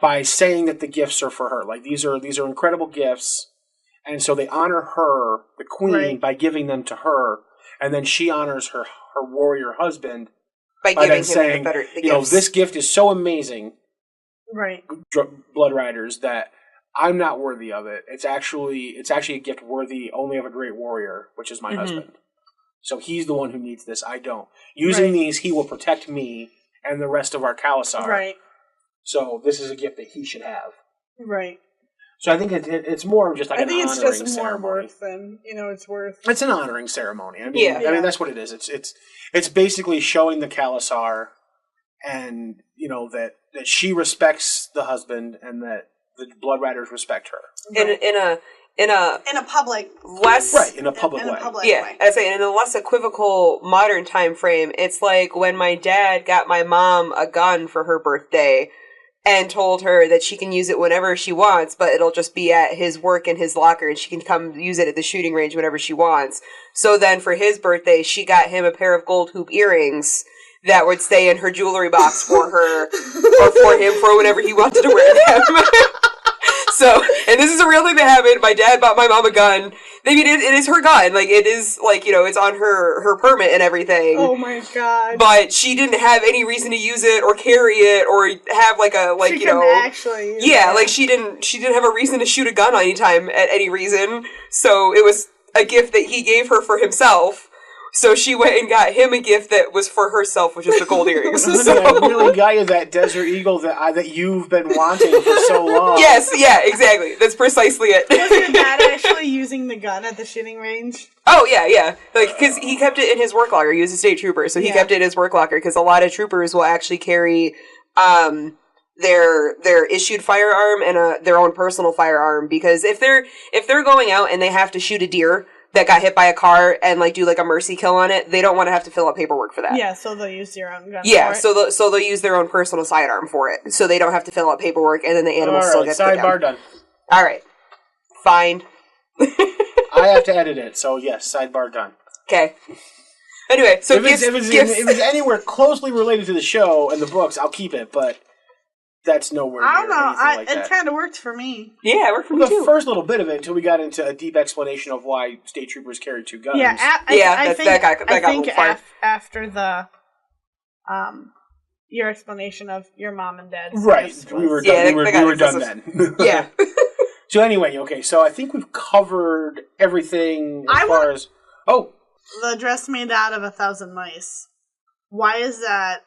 by saying that the gifts are for her. Like, these are incredible gifts, and so they honor her, the queen, by giving them to her, and then she honors her warrior husband by giving him saying, the you know, this gift is so amazing, right? Blood Riders, that I'm not worthy of it. It's actually a gift worthy only of a great warrior, which is my husband. So he's the one who needs this. I don't. Using these, he will protect me and the rest of our Khalasar. Right. So this is a gift that he should have. Right. So I think it's more of just like an honoring ceremony. I think it's just more worth than, it's worth. It's an honoring ceremony. I mean, I mean, that's what it is. It's basically showing the Khalasar and, that she respects the husband and that the Blood Riders respect her. Right. In a public in a public way. I say in a less equivocal modern time frame, it's like when my dad got my mom a gun for her birthday and told her that she can use it whenever she wants, but it'll just be at his work in his locker and she can come use it at the shooting range whenever she wants. So then for his birthday, she got him a pair of gold hoop earrings that would stay in her jewelry box for her or for him for whenever he wanted to wear them. So, and this is a real thing that happened. My dad bought my mom a gun. I mean, it is her gun. Like, it is, like, it's on her permit and everything. Oh my god. But she didn't have any reason to use it or carry it or have, like, she actually use it. Like, she didn't have a reason to shoot a gun anytime at any reason. So, it was a gift that he gave her for himself. So she went and got him a gift that was for herself, which is the gold earrings. So. I really got you that Desert Eagle that you've been wanting for so long. Yes, yeah, exactly. That's precisely it. Was your dad actually using the gun at the shooting range? Oh, yeah. Like, because he kept it in his work locker. He was a state trooper, so he kept it in his work locker, because a lot of troopers will actually carry their issued firearm and their own personal firearm, because if they're going out and they have to shoot a deer that got hit by a car and, like, do, like, a mercy kill on it, they don't want to have to fill out paperwork for that. Yeah, so they'll use their own gun for it. So they'll use their own personal sidearm for it, so they don't have to fill out paperwork, and then the animal still gets put down. Sidebar done. All right. Fine. I have to edit it, so yes, sidebar done. Okay. Anyway, so if it was anywhere closely related to the show and the books, I'll keep it, but that's nowhere near anything like that. It kind of worked for me. Yeah, it worked for me too. The first little bit of it until we got into a deep explanation of why state troopers carry two guns. Yeah, I think after the your explanation of your mom and dad's right, we were done then. Yeah. So anyway, okay, so I think we've covered everything as far as the dress made out of 1,000 mice. Why is that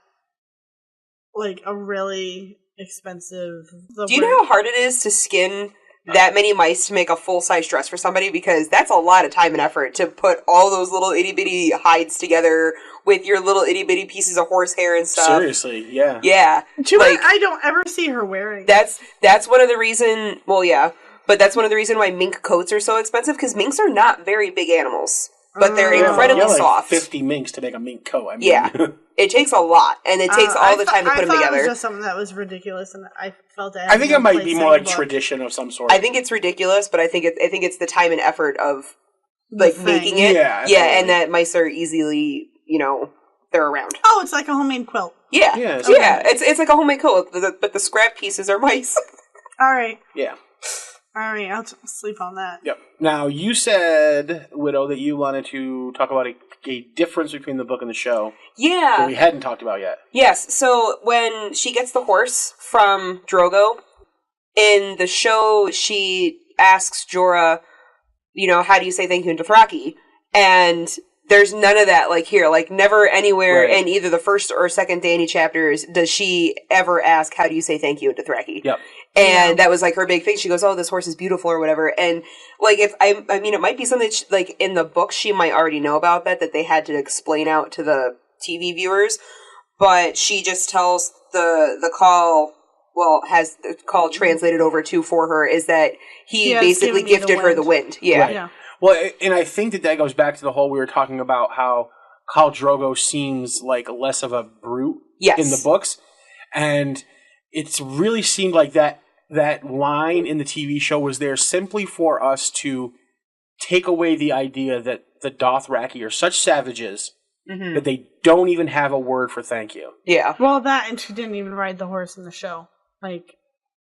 like a really expensive? Do you know how hard it is to skin that many mice to make a full-size dress for somebody? Because that's a lot of time and effort to put all those little itty-bitty hides together with your little itty-bitty pieces of horsehair and stuff. Seriously, yeah. Yeah. I don't ever see her wearing That's one of the reason, well, yeah, but that's one of the reason why mink coats are so expensive, because minks are not very big animals, but they're incredibly soft. 50 minks to make a mink coat. I mean. Yeah. It takes a lot, and it takes all the time to put them together. It was just something that was ridiculous, and I felt that. I think it might be more like tradition of some sort. I think it's ridiculous, but I think it's the time and effort of making it. Yeah, and that mice are easily, they're around. Oh, it's like a homemade quilt. Yeah, yeah. It's like a homemade quilt, but the scrap pieces are mice. All right. Yeah. All right, I'll sleep on that. Yep. Now, you said, Widow, that you wanted to talk about a a difference between the book and the show Yeah. that we hadn't talked about yet. Yes, so when she gets the horse from Drogo, in the show, she asks Jorah, how do you say thank you in Dothraki? And there's none of that, like, here. Like, never anywhere in either the first or second Dany chapters does she ever ask, how do you say thank you in Dothraki? Yep. And that was, like, her big thing. She goes, oh, this horse is beautiful or whatever. And, like, it might be something, like, in the book she might already know about that they had to explain out to the TV viewers. But she just tells the Kahl, has the Kahl translated over to for her, is that he basically gifted her the wind. Yeah. Right. Yeah. Well, and I think that goes back to the whole we were talking about how Khal Drogo seems like less of a brute in the books. And it's really seemed like that line in the TV show was there simply for us to take away the idea that the Dothraki are such savages that they don't even have a word for thank you. Yeah. Well, and she didn't even ride the horse in the show. Like...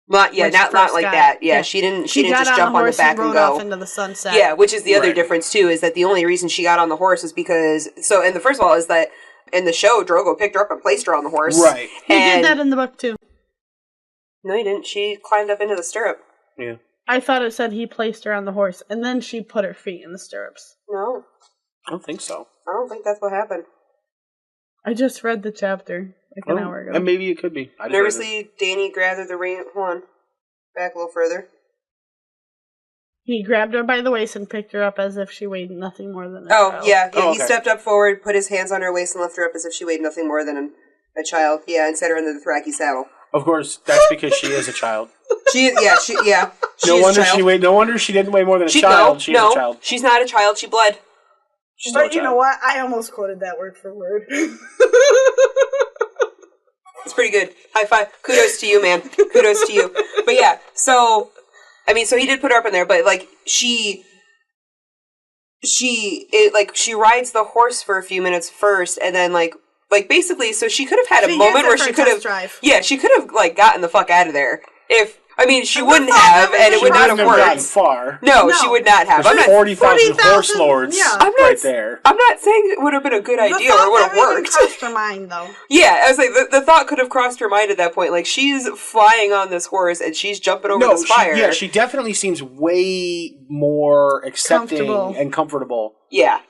not like that. Yeah, she didn't just jump on the back and go off into the sunset. Yeah, which is the other difference too, is that the only reason she got on the horse was because and the first of all is that in the show Drogo picked her up and placed her on the horse. Right. He did that in the book too. No, he didn't. She climbed up into the stirrup. Yeah. I thought it said he placed her on the horse and then she put her feet in the stirrups. No. I don't think so. I don't think that's what happened. I just read the chapter an hour ago. And maybe it could be. Nervously, Dany gathered the rein. Hold on. Back a little further. He grabbed her by the waist and picked her up as if she weighed nothing more than a child. He stepped up forward, put his hands on her waist, and lifted her up as if she weighed nothing more than a child. Yeah, and set her in the Dothraki saddle. Of course, that's because she is a child. No wonder she didn't weigh more than a child. She's a child. She's not a child. She bled. But you know what? I almost quoted that word for word. It's pretty good. High five. Kudos to you, man. Kudos to you. But yeah, so he did put her up in there, but like she rides the horse for a few minutes first, and then like basically, so she could have had a moment where she could have, she could have like gotten the fuck out of there if. I mean, she wouldn't have, and it would not have worked. Far. No, she would not have. There's 40,000 horse lords right there. I'm not saying it would have been a good idea or would have worked. The thought crossed her mind, though. Yeah, I was like, the thought could have crossed her mind at that point. Like, she's flying on this horse, and she's jumping over this fire. She definitely seems way more accepting and comfortable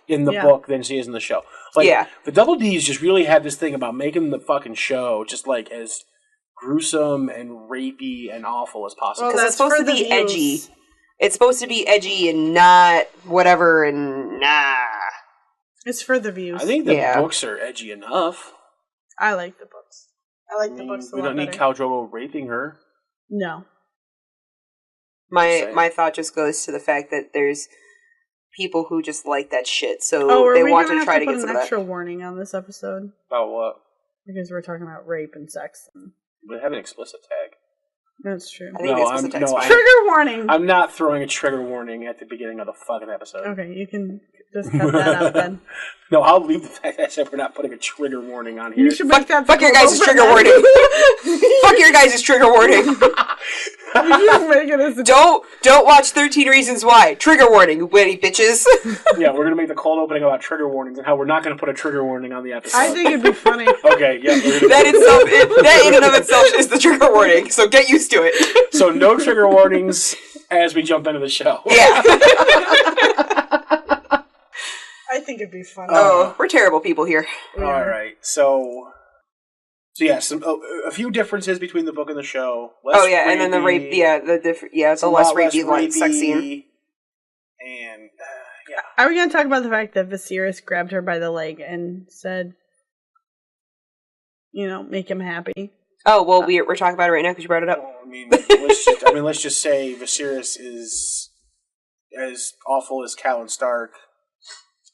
in the book than she is in the show. Like, the Double D's just really had this thing about making the fucking show just, like, as gruesome and rapey and awful as possible. Because it's supposed to be edgy. It's supposed to be edgy and not whatever and nah. It's for the views. I think the books are edgy enough. I like the books. I like the books a lot We don't need Khal Drogo raping her. No. My thought just goes to the fact that there's people who just like that shit, so they want to try to get some of that. An extra warning on this episode. About what? Because we're talking about rape and sex. We have an explicit tag. That's true. I think explicit tag's fine. Trigger warning! I'm not throwing a trigger warning at the beginning of the fucking episode. Okay, you can just cut that out then. No, I'll leave the fact that I said we're not putting a trigger warning on here. You should make that fuck your guys' trigger warning. Fuck your guys' trigger warning. Don't watch 13 Reasons Why. Trigger warning, witty bitches. Yeah, we're gonna make the cold opening about trigger warnings and how we're not gonna put a trigger warning on the episode. I think it'd be funny. Okay, yeah. That in and of itself is the trigger warning, so get used to it. So no trigger warnings as we jump into the show. Yeah. I think it'd be funny. Oh, we're terrible people here. All right, so yeah, a few differences between the book and the show. Less rapey, and then the rape, the less rapey sex scene. And Are we going to talk about the fact that Viserys grabbed her by the leg and said, make him happy? Oh well, we're talking about it right now because you brought it up. Let's just say Viserys is as awful as Kahl and Stark.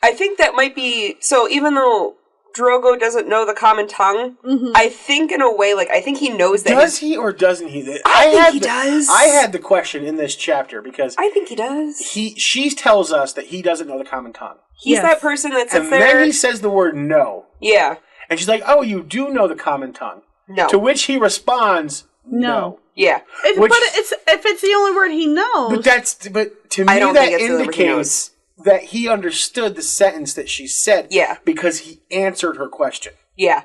I think that might be so. Even though Drogo doesn't know the common tongue, I think in a way, I think he knows that. Does he or doesn't he? I think he does. I had the question in this chapter because I think he does. She tells us that he doesn't know the common tongue. He's that person that sits there. And then he says the word no. Yeah. And she's like, "Oh, you do know the common tongue." No. To which he responds, "No." Yeah. But if it's the only word he knows. But to me that indicates that he understood the sentence that she said. Yeah. Because he answered her question. Yeah.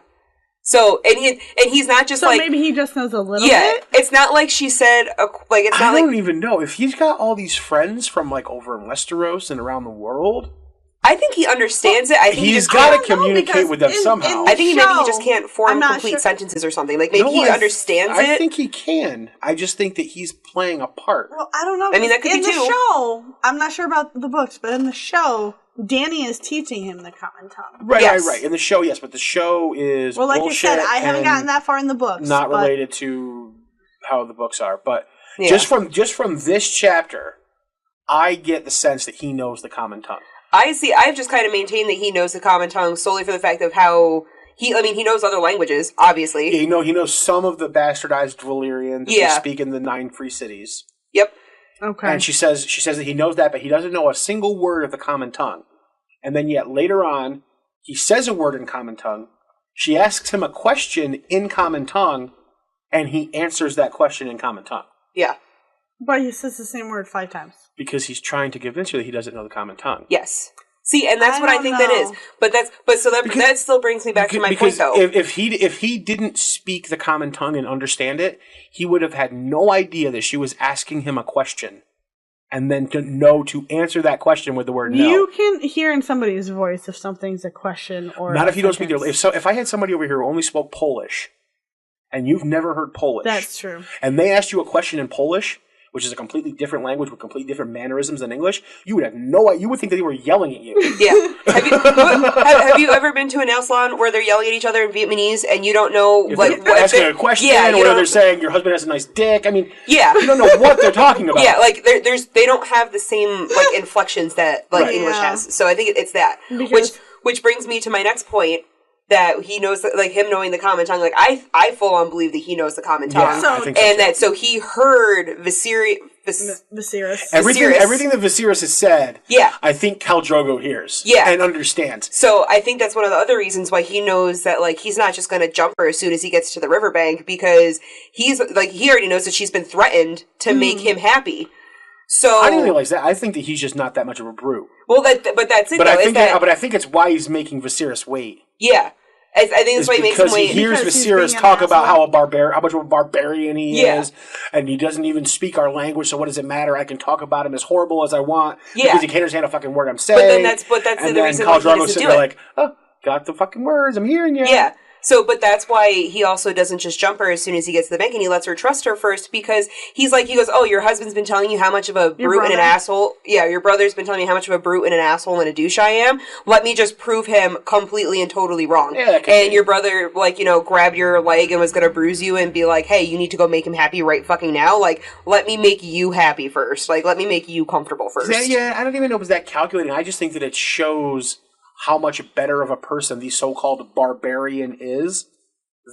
So, and he's not just so like... maybe he just knows a little yeah, bit? it's not like she said... like, it's not I don't even know. If he's got all these friends from, like, over in Westeros and around the world... I think he understands it. I think he's got to communicate with them somehow. I think maybe he just can't form complete sentences or something. Like, maybe he understands it. I think he can. I just think that he's playing a part. Well, I don't know. I mean, that could be too. In the show, I'm not sure about the books, but in the show, Dany is teaching him the common tongue. Right. In the show, yes, but the show is well, like bullshit. I said, I haven't gotten that far in the books. Not related to how the books are, but just from this chapter, I get the sense that he knows the common tongue. I've just kind of maintained that he knows the common tongue solely for the fact of how he knows other languages, obviously. Yeah, he knows some of the bastardized Valyrian that they speak in the 9 free cities. Yep. Okay. And she says that he knows that, but he doesn't know a single word of the common tongue. And then yet later on, he says a word in common tongue. She asks him a question in common tongue, and he answers that question in common tongue. Yeah. But he says the same word 5 times. Because he's trying to convince you that he doesn't know the common tongue. Yes. See, and that's what I think that is. But that still brings me back to my point, though. If he didn't speak the common tongue and understand it, he would have had no idea that she was asking him a question, and then to answer that question with the word no. You can hear in somebody's voice if something's a question or not if you don't speak their. If I had somebody over here who only spoke Polish, and you've never heard Polish, that's true, and they asked you a question in Polish, which is a completely different language with completely different mannerisms than English, you would have you would think that they were yelling at you. Yeah. Have you ever been to a nail salon where they're yelling at each other in Vietnamese and you don't know if they're asking a question, or they're saying your husband has a nice dick? I mean, you don't know what they're talking about. Yeah, like they don't have the same like inflections that English has. So I think it's that. Which brings me to my next point. That he knows, like him knowing the common tongue, like I full on believe that he knows the common tongue, so he heard Viserys. Everything that Viserys has said. Yeah, I think Khal Drogo hears. Yeah, and understands. So I think that's one of the other reasons why he knows that like he's not just going to jump her as soon as he gets to the riverbank, because he already knows that she's been threatened to make him happy. So I didn't realize that. I think that he's just not that much of a brute. Well, that's it. But I think it's why he's making Viserys wait. Yeah. I think that's why he makes him wait. Because he hears Viserys talk about how much of a barbarian he is, and he doesn't even speak our language. So what does it matter? I can talk about him as horrible as I want because he can't understand a fucking word I'm saying. But that's the reason why he doesn't do it. Like, oh, got the fucking words. I'm hearing you. Yeah. So, but that's why he also doesn't just jump her as soon as he gets to the bank, and he lets her trust her first, because he goes, oh, your husband's been telling you how much of a brute and an asshole. Yeah, your brother's been telling me how much of a brute and an asshole and a douche I am. Let me just prove him completely and totally wrong. Yeah, and your brother, grabbed your leg and was going to bruise you and be like, hey, you need to go make him happy right fucking now. Like, let me make you happy first. Like, let me make you comfortable first. I don't even know if it's that calculating. I just think that it shows how much better of a person the so-called barbarian is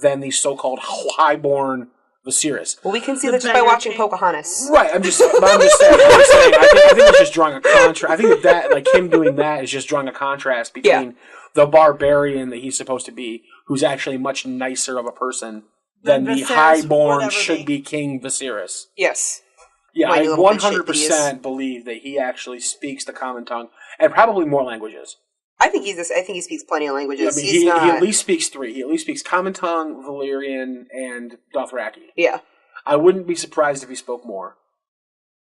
than the so-called highborn Viserys. Well, we can see that just by watching Pocahontas. Right, I'm just saying. I think it's just drawing a contrast. I think that like him doing that is just drawing a contrast between the barbarian that he's supposed to be, who's actually much nicer of a person than the highborn should-be King Viserys. Yes. Yeah, I 100% believe that he actually speaks the common tongue, and probably more languages. I think he speaks plenty of languages. I mean, he at least speaks 3. He at least speaks Common Tongue, Valyrian, and Dothraki. Yeah. I wouldn't be surprised if he spoke more.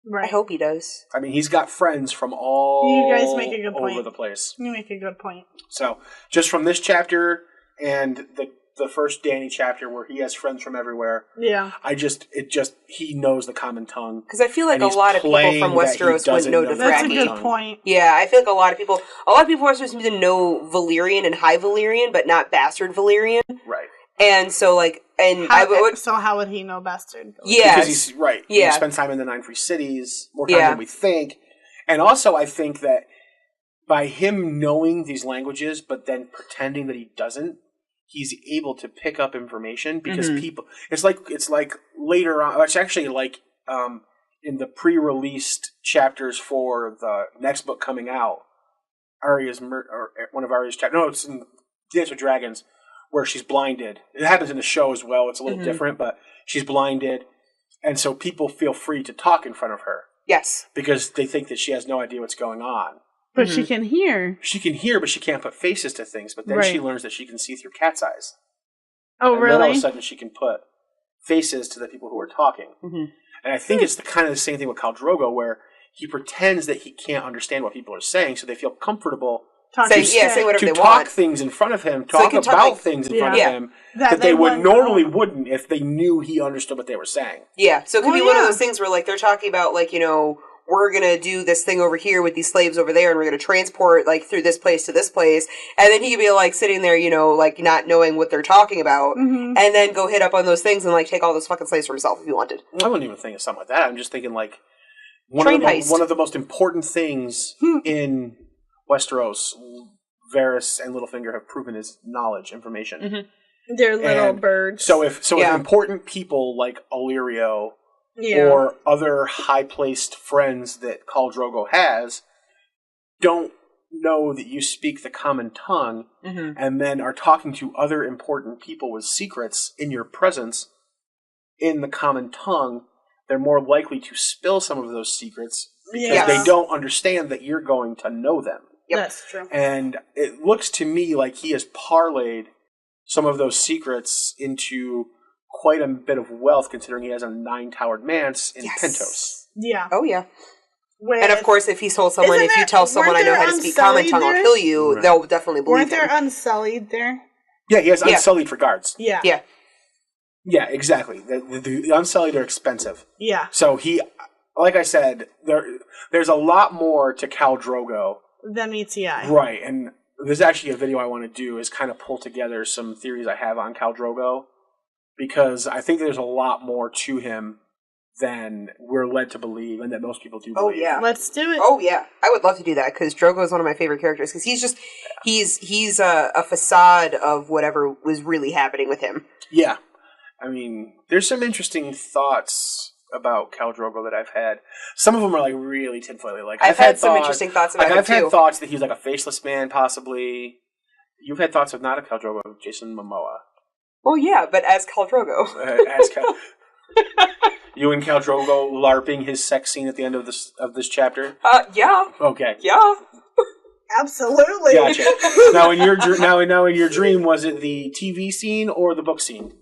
Right. I hope he does. I mean, he's got friends from all you guys make a good point. over the place. You make a good point. So, just from this chapter and the first Dany chapter where he has friends from everywhere. Yeah. He knows the common tongue. Because I feel like a lot of people from Westeros would know Dothraki. That's a good point. Yeah, I feel like a lot of people from Westeros seem to know Valyrian and High Valyrian, but not Bastard Valyrian. Right. And so, so how would he know Bastard? Yeah. Because he's, right. Yeah. He spends time in the 9 free cities, more time than we think. And also, I think that by him knowing these languages, but then pretending that he doesn't, he's able to pick up information because people. It's like later on. It's actually like in the pre-released chapters for the next book coming out. One of Arya's chapters. No, it's in Dance with Dragons, where she's blinded. It happens in the show as well. It's a little different, but she's blinded, and so people feel free to talk in front of her. Yes, because they think that she has no idea what's going on. But she can hear. She can hear, but she can't put faces to things. But then she learns that she can see through cat's eyes. Oh, and really? Then all of a sudden she can put faces to the people who are talking. Mm-hmm. And I think it's kind of the same thing with Khal Drogo, where he pretends that he can't understand what people are saying, so they feel comfortable say whatever to they talk want. Things in front of him, talk about things in front of him that they normally wouldn't if they knew he understood what they were saying. Yeah, so it could be one of those things where, like, they're talking about, like, we're going to do this thing over here with these slaves over there, and we're going to transport, like, through this place to this place. And then he could be, like, sitting there, like, not knowing what they're talking about, and then go hit up on those things and, like, take all those fucking slaves for himself if he wanted. I wouldn't even think of something like that. I'm just thinking, like, one of the most important things in Westeros, Varys and Littlefinger have proven is knowledge, information. Mm-hmm. They're little birds. So if important people like Illyrio or other high-placed friends that Khal Drogo has don't know that you speak the common tongue and then are talking to other important people with secrets in your presence in the common tongue, they're more likely to spill some of those secrets because they don't understand that you're going to know them. Yep. That's true. And it looks to me like he has parlayed some of those secrets into quite a bit of wealth, considering he has a 9-towered manse in Pentos. Yeah. Oh, yeah. And of course, if he told someone, if you tell someone I know how to speak common tongue, I'll kill you, they'll definitely believe him. Weren't there Unsullied there? Yeah, he has Unsullied for guards. Yeah. Yeah. Yeah, exactly. The Unsullied are expensive. Yeah. So he, like I said, there's a lot more to Khal Drogo than meets the eye. Right, and there's actually a video I want to do is kind of pull together some theories I have on Khal Drogo, because I think there's a lot more to him than we're led to believe and that most people do believe. Oh, yeah. Let's do it. Oh, yeah. I would love to do that, because Drogo is one of my favorite characters, because he's a facade of whatever was really happening with him. Yeah. I mean, there's some interesting thoughts about Khal Drogo that I've had. Some of them are like really tinfoily. Like I've had some interesting thoughts about him I've too. had thoughts that he's like a faceless man, possibly. You've had thoughts of not a Khal Drogo, Jason Momoa. Well, yeah, but as Khal Drogo. As Khal. You and Khal Drogo LARPing his sex scene at the end of this chapter. Yeah. Okay. Yeah. Absolutely. Gotcha. Now in your dream, was it the TV scene or the book scene?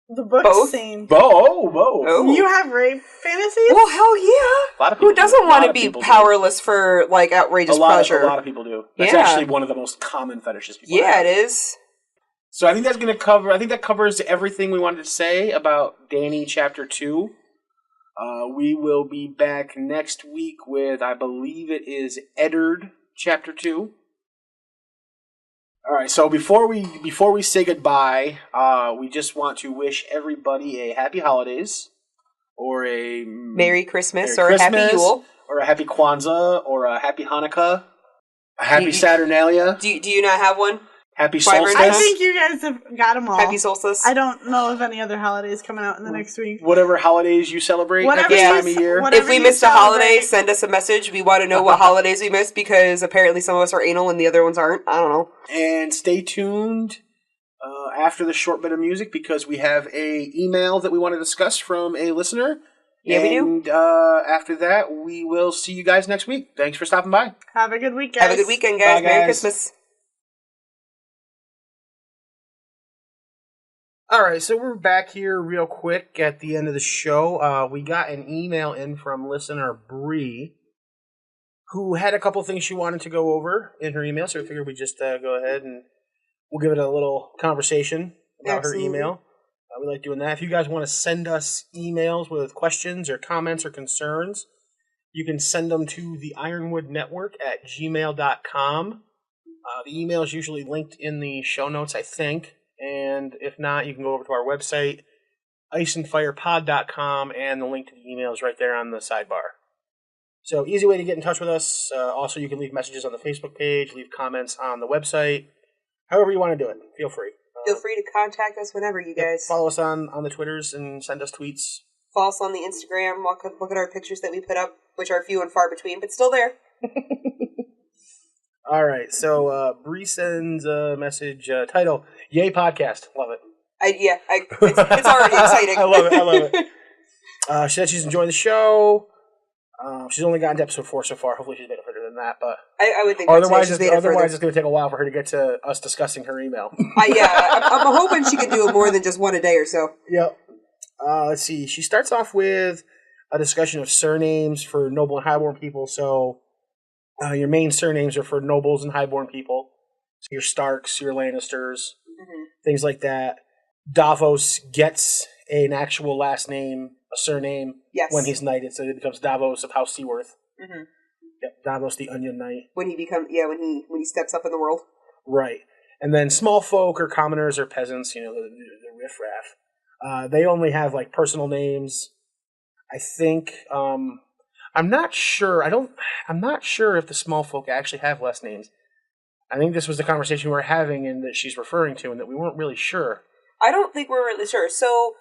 The book Both? scene. Both. Oh. You have rape fantasies? Well, hell yeah. A lot of people Who doesn't want to be powerless for, like, outrageous pleasure? A lot of people do. That's actually one of the most common fetishes people have. Yeah, it is. So I think that covers everything we wanted to say about Dany Chapter 2. We will be back next week with, I believe it is Eddard Chapter 2. All right, so before we say goodbye, we just want to wish everybody a happy holidays, or a Merry Christmas, or a Happy Yule, or a Happy Kwanzaa, or a Happy Hanukkah, a Happy Saturnalia. Do you not have one? Happy Solstice. I think you guys have got them all. Happy Solstice. I don't know of any other holidays coming out in the next week. Whatever holidays you celebrate at this time of year. If we missed a holiday, send us a message. We want to know what holidays we missed, because apparently some of us are anal and the other ones aren't. I don't know. And stay tuned after the short bit of music, because we have a email that we want to discuss from a listener. Yeah, we do. And after that, we will see you guys next week. Thanks for stopping by. Have a good week, guys. Have a good weekend, guys. Bye, Merry guys. Christmas. All right, so we're back here real quick at the end of the show. We got an email in from listener Bree, who had a couple things she wanted to go over in her email, so we figured we'd just go ahead and we'll give it a little conversation about her email. We like doing that. If you guys want to send us emails with questions or comments or concerns, you can send them to the Ironwood Network at gmail.com. The email is usually linked in the show notes, I think. And if not, you can go over to our website, iceandfirepod.com, and the link to the email is right there on the sidebar. So, easy way to get in touch with us. Also, you can leave messages on the Facebook page, leave comments on the website. However you want to do it, feel free. Feel free to contact us whenever, you guys. Follow us on the Twitters and send us tweets. Follow us on the Instagram. Look at our pictures that we put up, which are few and far between, but still there. All right, so Bree sends a message, title, Yay Podcast. Love it. It's already exciting. I love it. She said she's enjoying the show. She's only gotten to episode 4 so far. Hopefully she's made it further than than that, but I would think otherwise, it's it's going to take a while for her to get to us discussing her email. I'm hoping she could do it more than just one a day or so. Yep. Let's see. She starts off with a discussion of surnames for noble and highborn people. So your main surnames are for nobles and highborn people. So your Starks, your Lannisters, things like that. Davos gets an actual last name, a surname, when he's knighted, so it becomes Davos of House Seaworth. Yep, Davos the Onion Knight. When he steps up in the world. Right. And then small folk or commoners or peasants, the riffraff. They only have like personal names. I think I'm not sure. I'm not sure if the small folk actually have last names. I think this was the conversation we were having and that she's referring to, and that we weren't really sure. I don't think we're really sure. So,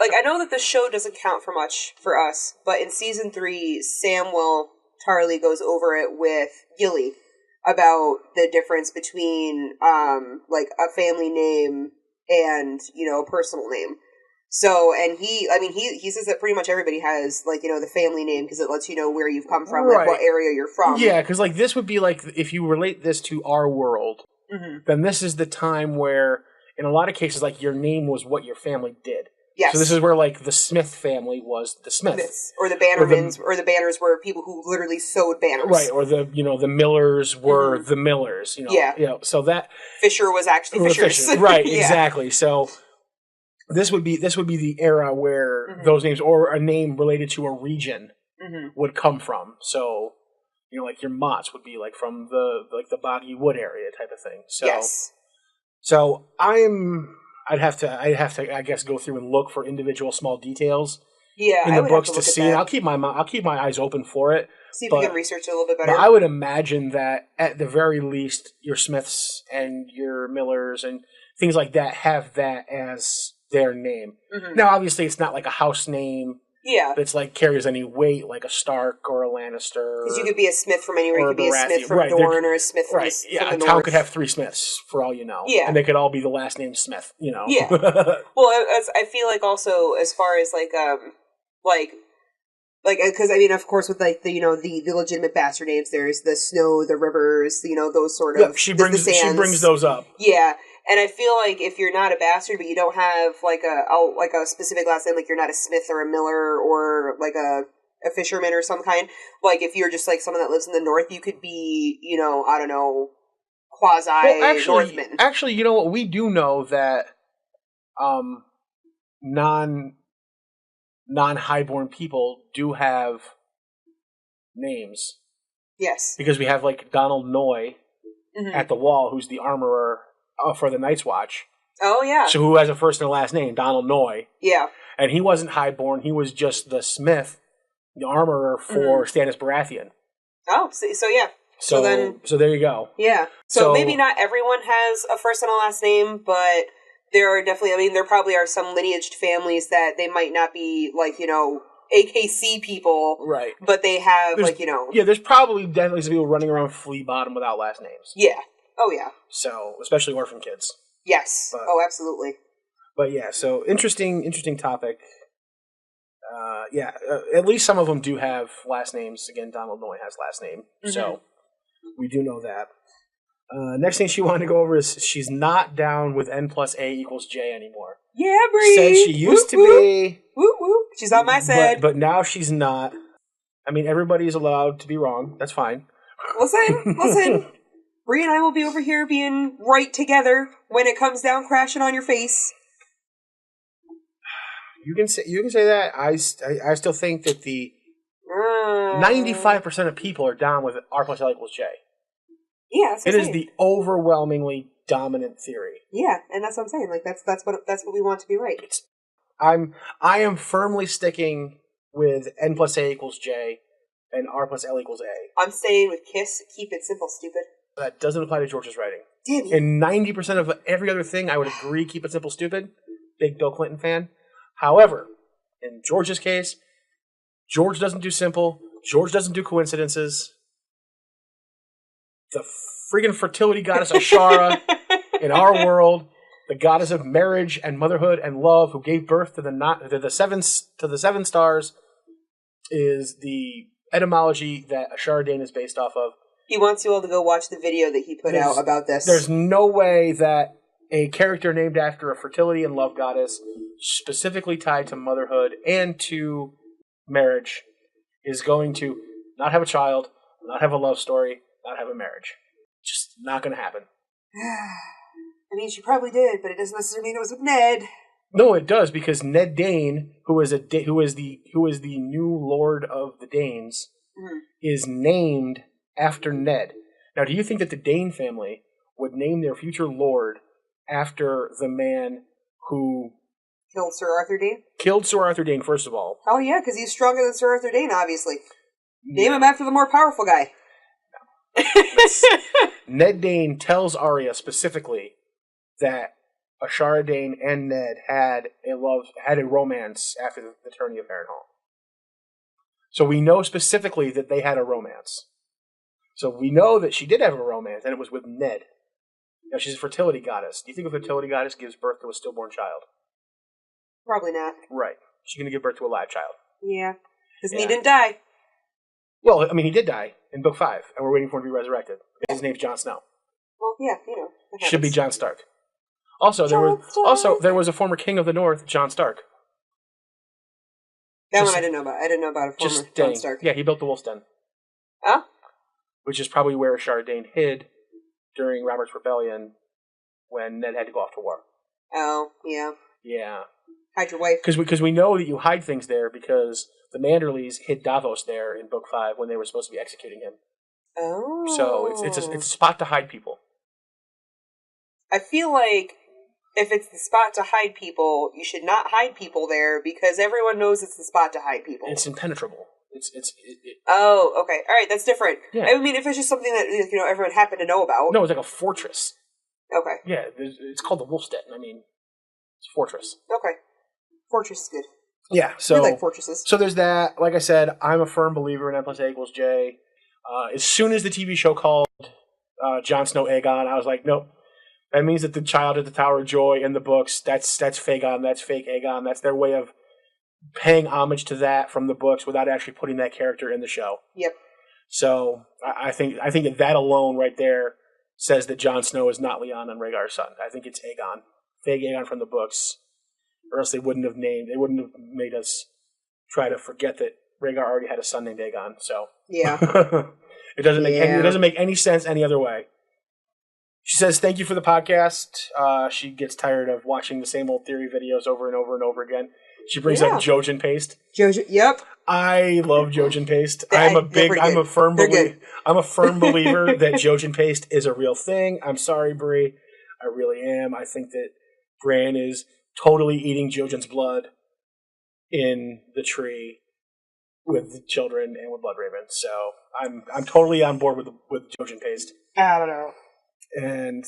I know that the show doesn't count for much for us, but in season 3, Samwell Tarly goes over it with Gilly about the difference between, a family name and, a personal name. So, and he says that pretty much everybody has, the family name because it lets you know where you've come from, right. what area you're from. Yeah, because, this would be if you relate this to our world, then this is the time where, in a lot of cases, your name was what your family did. Yes. So this is where, the Smith family was the Smiths. Or the Bannermans, or the Banners were people who literally sewed banners. Right, or the Millers were the Millers, so that... Fisher was actually Fishers. Right, exactly. So... This would be the era where those names, or a name related to a region, would come from. So, your Motts would be from the Boggy Wood area type of thing. So, yes. So I'd have to I guess go through and look for individual small details in the books to see. And I'll keep my eyes open for it. See if we can research it a little bit better. I would imagine that at the very least, your Smiths and your Millers and things like that have that as their name. Now, obviously, it's not like a house name. Yeah. That's carries any weight, like a Stark or a Lannister. Because you could be a Smith from anywhere. You could be a Smith from Dorne or a Smith from the a town could have 3 Smiths, for all you know. Yeah. And they could all be the last name Smith, Yeah. Well, I feel also, as far as, because, of course, with, the legitimate bastard names, there's the Snow, the Rivers, those sort of... Yep, she brings those up. Yeah. And I feel if you're not a bastard, but you don't have a specific last name, you're not a Smith or a Miller or a fisherman or some kind. If you're just someone that lives in the north, you could be I don't know, Northman. Actually, you know what? We do know that non-highborn people do have names. Yes, because we have Donald Noy at the Wall, who's the armorer. For the Night's Watch. Oh, yeah. So who has a first and a last name? Donald Noy. Yeah. And he wasn't highborn. He was just the smith, the armorer for Stannis Baratheon. Oh, so yeah. So there you go. Yeah. So maybe not everyone has a first and a last name, but there are definitely, there probably are some lineaged families that they might not be AKC people. Right. But they have, Yeah, there's probably definitely some people running around Flea Bottom without last names. Yeah. Oh, yeah. So, especially orphan kids. Yes. Absolutely. But yeah, so interesting topic. At least some of them do have last names. Again, Donald Noy has last name. So, we do know that. Next thing she wanted to go over is she's not down with N plus A equals J anymore. Yeah, Bree! Said she used to be. Woo, woo. She's on my side. But now she's not. Everybody's allowed to be wrong. That's fine. Listen. Bree and I will be over here being right together when it comes down crashing on your face. You can say that. I still think that the 95% of people are down with R plus L equals J. Yeah, it is the overwhelmingly dominant theory. Yeah, and that's what I'm saying. That's what we want to be right. I am firmly sticking with N plus A equals J and R plus L equals A. I'm staying with Kiss. Keep it simple, stupid. That doesn't apply to George's writing. Damn you. And 90% of every other thing, I would agree, keep it simple, stupid. Big Bill Clinton fan. However, in George's case, George doesn't do simple. George doesn't do coincidences. The friggin' fertility goddess Ashara in our world, the goddess of marriage and motherhood and love, who gave birth to the seven stars, is the etymology that Ashara Dane is based off of. He wants you all to go watch the video that he put out about this. There's no way that a character named after a fertility and love goddess, specifically tied to motherhood and to marriage, is going to not have a child, not have a love story, not have a marriage. Just not going to happen. I mean, she probably did, but it doesn't necessarily mean it was with Ned. No, it does, because Ned Dane, who is the new Lord of the Danes, is named after Ned. Now, do you think that the Dane family would name their future lord after the man who killed Sir Arthur Dane? Killed Sir Arthur Dane, first of all. Oh yeah, because he's stronger than Sir Arthur Dane, obviously. Name him after the more powerful guy. Ned Dane tells Arya specifically that Ashara Dane and Ned had a romance after the tourney of Harrenhal. So we know specifically that they had a romance. So we know that she did have a romance, and it was with Ned. Now, she's a fertility goddess. Do you think a fertility goddess gives birth to a stillborn child? Probably not. Right. She's going to give birth to a live child. Yeah. Because he didn't die. Well, I mean, he did die in Book 5, and we're waiting for him to be resurrected. His name's Jon Snow. Well, yeah, Should be Jon Stark. Also, there was a former king of the North, Jon Stark. That one I didn't know about. I didn't know about a former Jon Stark. Yeah, he built the Wolf's Den. Huh? Which is probably where Ashara Dane hid during Robert's Rebellion when Ned had to go off to war. Oh, yeah. Yeah. Hide your wife. Because we know that you hide things there because the Manderleys hid Davos there in Book 5 when they were supposed to be executing him. Oh. So it's a spot to hide people. I feel like if it's the spot to hide people, you should not hide people there because everyone knows it's the spot to hide people. It's impenetrable. Oh, okay. All right, that's different. Yeah. I mean, if it's just something that everyone happened to know about. No, it's like a fortress. Okay. Yeah, it's called the Wolf's Den. I mean, it's a fortress. Okay. Fortress is good. Yeah, so we like fortresses. So there's that. Like I said, I'm a firm believer in N+A=J. As soon as the TV show called Jon Snow Aegon, I was like, nope. That means that the child at the Tower of Joy in the books, that's Fagon, that's fake Aegon. That's their way of paying homage to that from the books without actually putting that character in the show. Yep. So I think that alone right there says that Jon Snow is not Lyanna and Rhaegar's son. I think it's Aegon, fake Aegon from the books, or else they wouldn't have made us try to forget that Rhaegar already had a son named Aegon. So yeah, it doesn't make any sense any other way. She says, thank you for the podcast. She gets tired of watching the same old theory videos over and over and over again. She brings up Jojen paste. Yep. I love Jojen paste. I'm a firm believer that Jojen paste is a real thing. I'm sorry, Brie. I really am. I think that Bran is totally eating Jojen's blood in the tree with the children and with Blood Raven. So I'm totally on board with Jojen paste. I don't know. And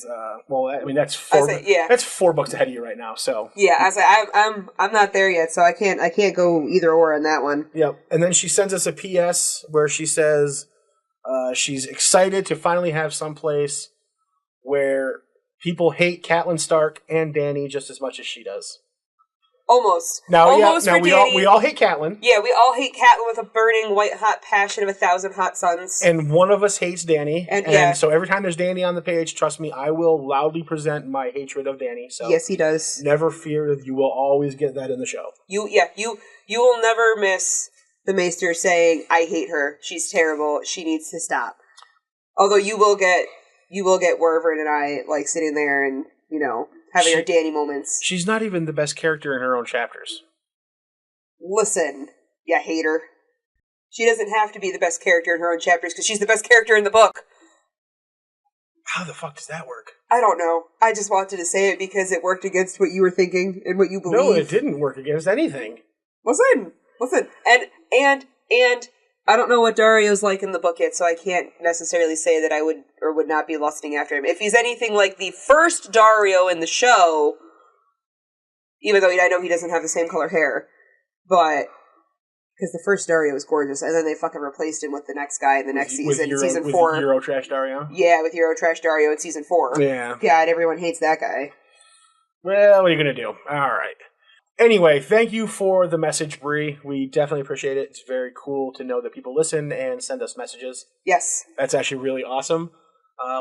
that's four books ahead of you right now. So yeah, I'm not there yet, so I can't go either or on that one. Yep. And then she sends us a PS where she says she's excited to finally have some place where people hate Catelyn Stark and Dany just as much as she does. Almost. We all hate Catelyn. Yeah, we all hate Catelyn with a burning, white-hot passion of 1,000 hot suns. And one of us hates Dany. And so every time there's Dany on the page, trust me, I will loudly present my hatred of Dany. So yes, he does. Never fear, you will always get that in the show. You will never miss the Maester saying, I hate her, she's terrible, she needs to stop. Although you will get Wyvern and I, like, sitting there and, having our Dany moments. She's not even the best character in her own chapters. Listen, you hater. She doesn't have to be the best character in her own chapters because she's the best character in the book. How the fuck does that work? I don't know. I just wanted to say it because it worked against what you were thinking and what you believe. No, it didn't work against anything. Listen. And I don't know what Dario's like in the book yet, so I can't necessarily say that I would or would not be lusting after him. If he's anything like the first Dario in the show, even though I know he doesn't have the same color hair, but because the first Dario was gorgeous, and then they fucking replaced him with the next guy in the next season, season 4. With Eurotrash Dario? Yeah, with Eurotrash Dario in season 4. Yeah. God, everyone hates that guy. Well, what are you going to do? All right. Anyway, thank you for the message, Bree. We definitely appreciate it. It's very cool to know that people listen and send us messages. Yes. That's actually really awesome.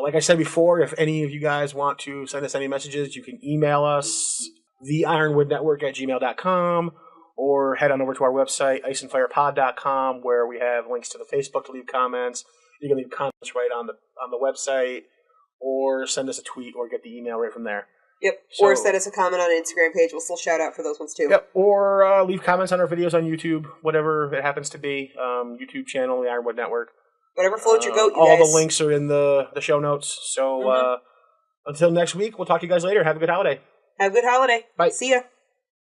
Like I said before, if any of you guys want to send us any messages, you can email us, theironwoodnetwork@gmail.com, or head on over to our website, iceandfirepod.com, where we have links to the Facebook to leave comments. You can leave comments right on the website, or send us a tweet, or get the email right from there. Yep. Or send us a comment on an Instagram page. We'll still shout out for those ones too. Yep. Or leave comments on our videos on YouTube, whatever it happens to be. YouTube channel, the Ironwood Network. Whatever floats your boat, you all guys. All the links are in the show notes. So until next week, we'll talk to you guys later. Have a good holiday. Have a good holiday. Bye. See ya.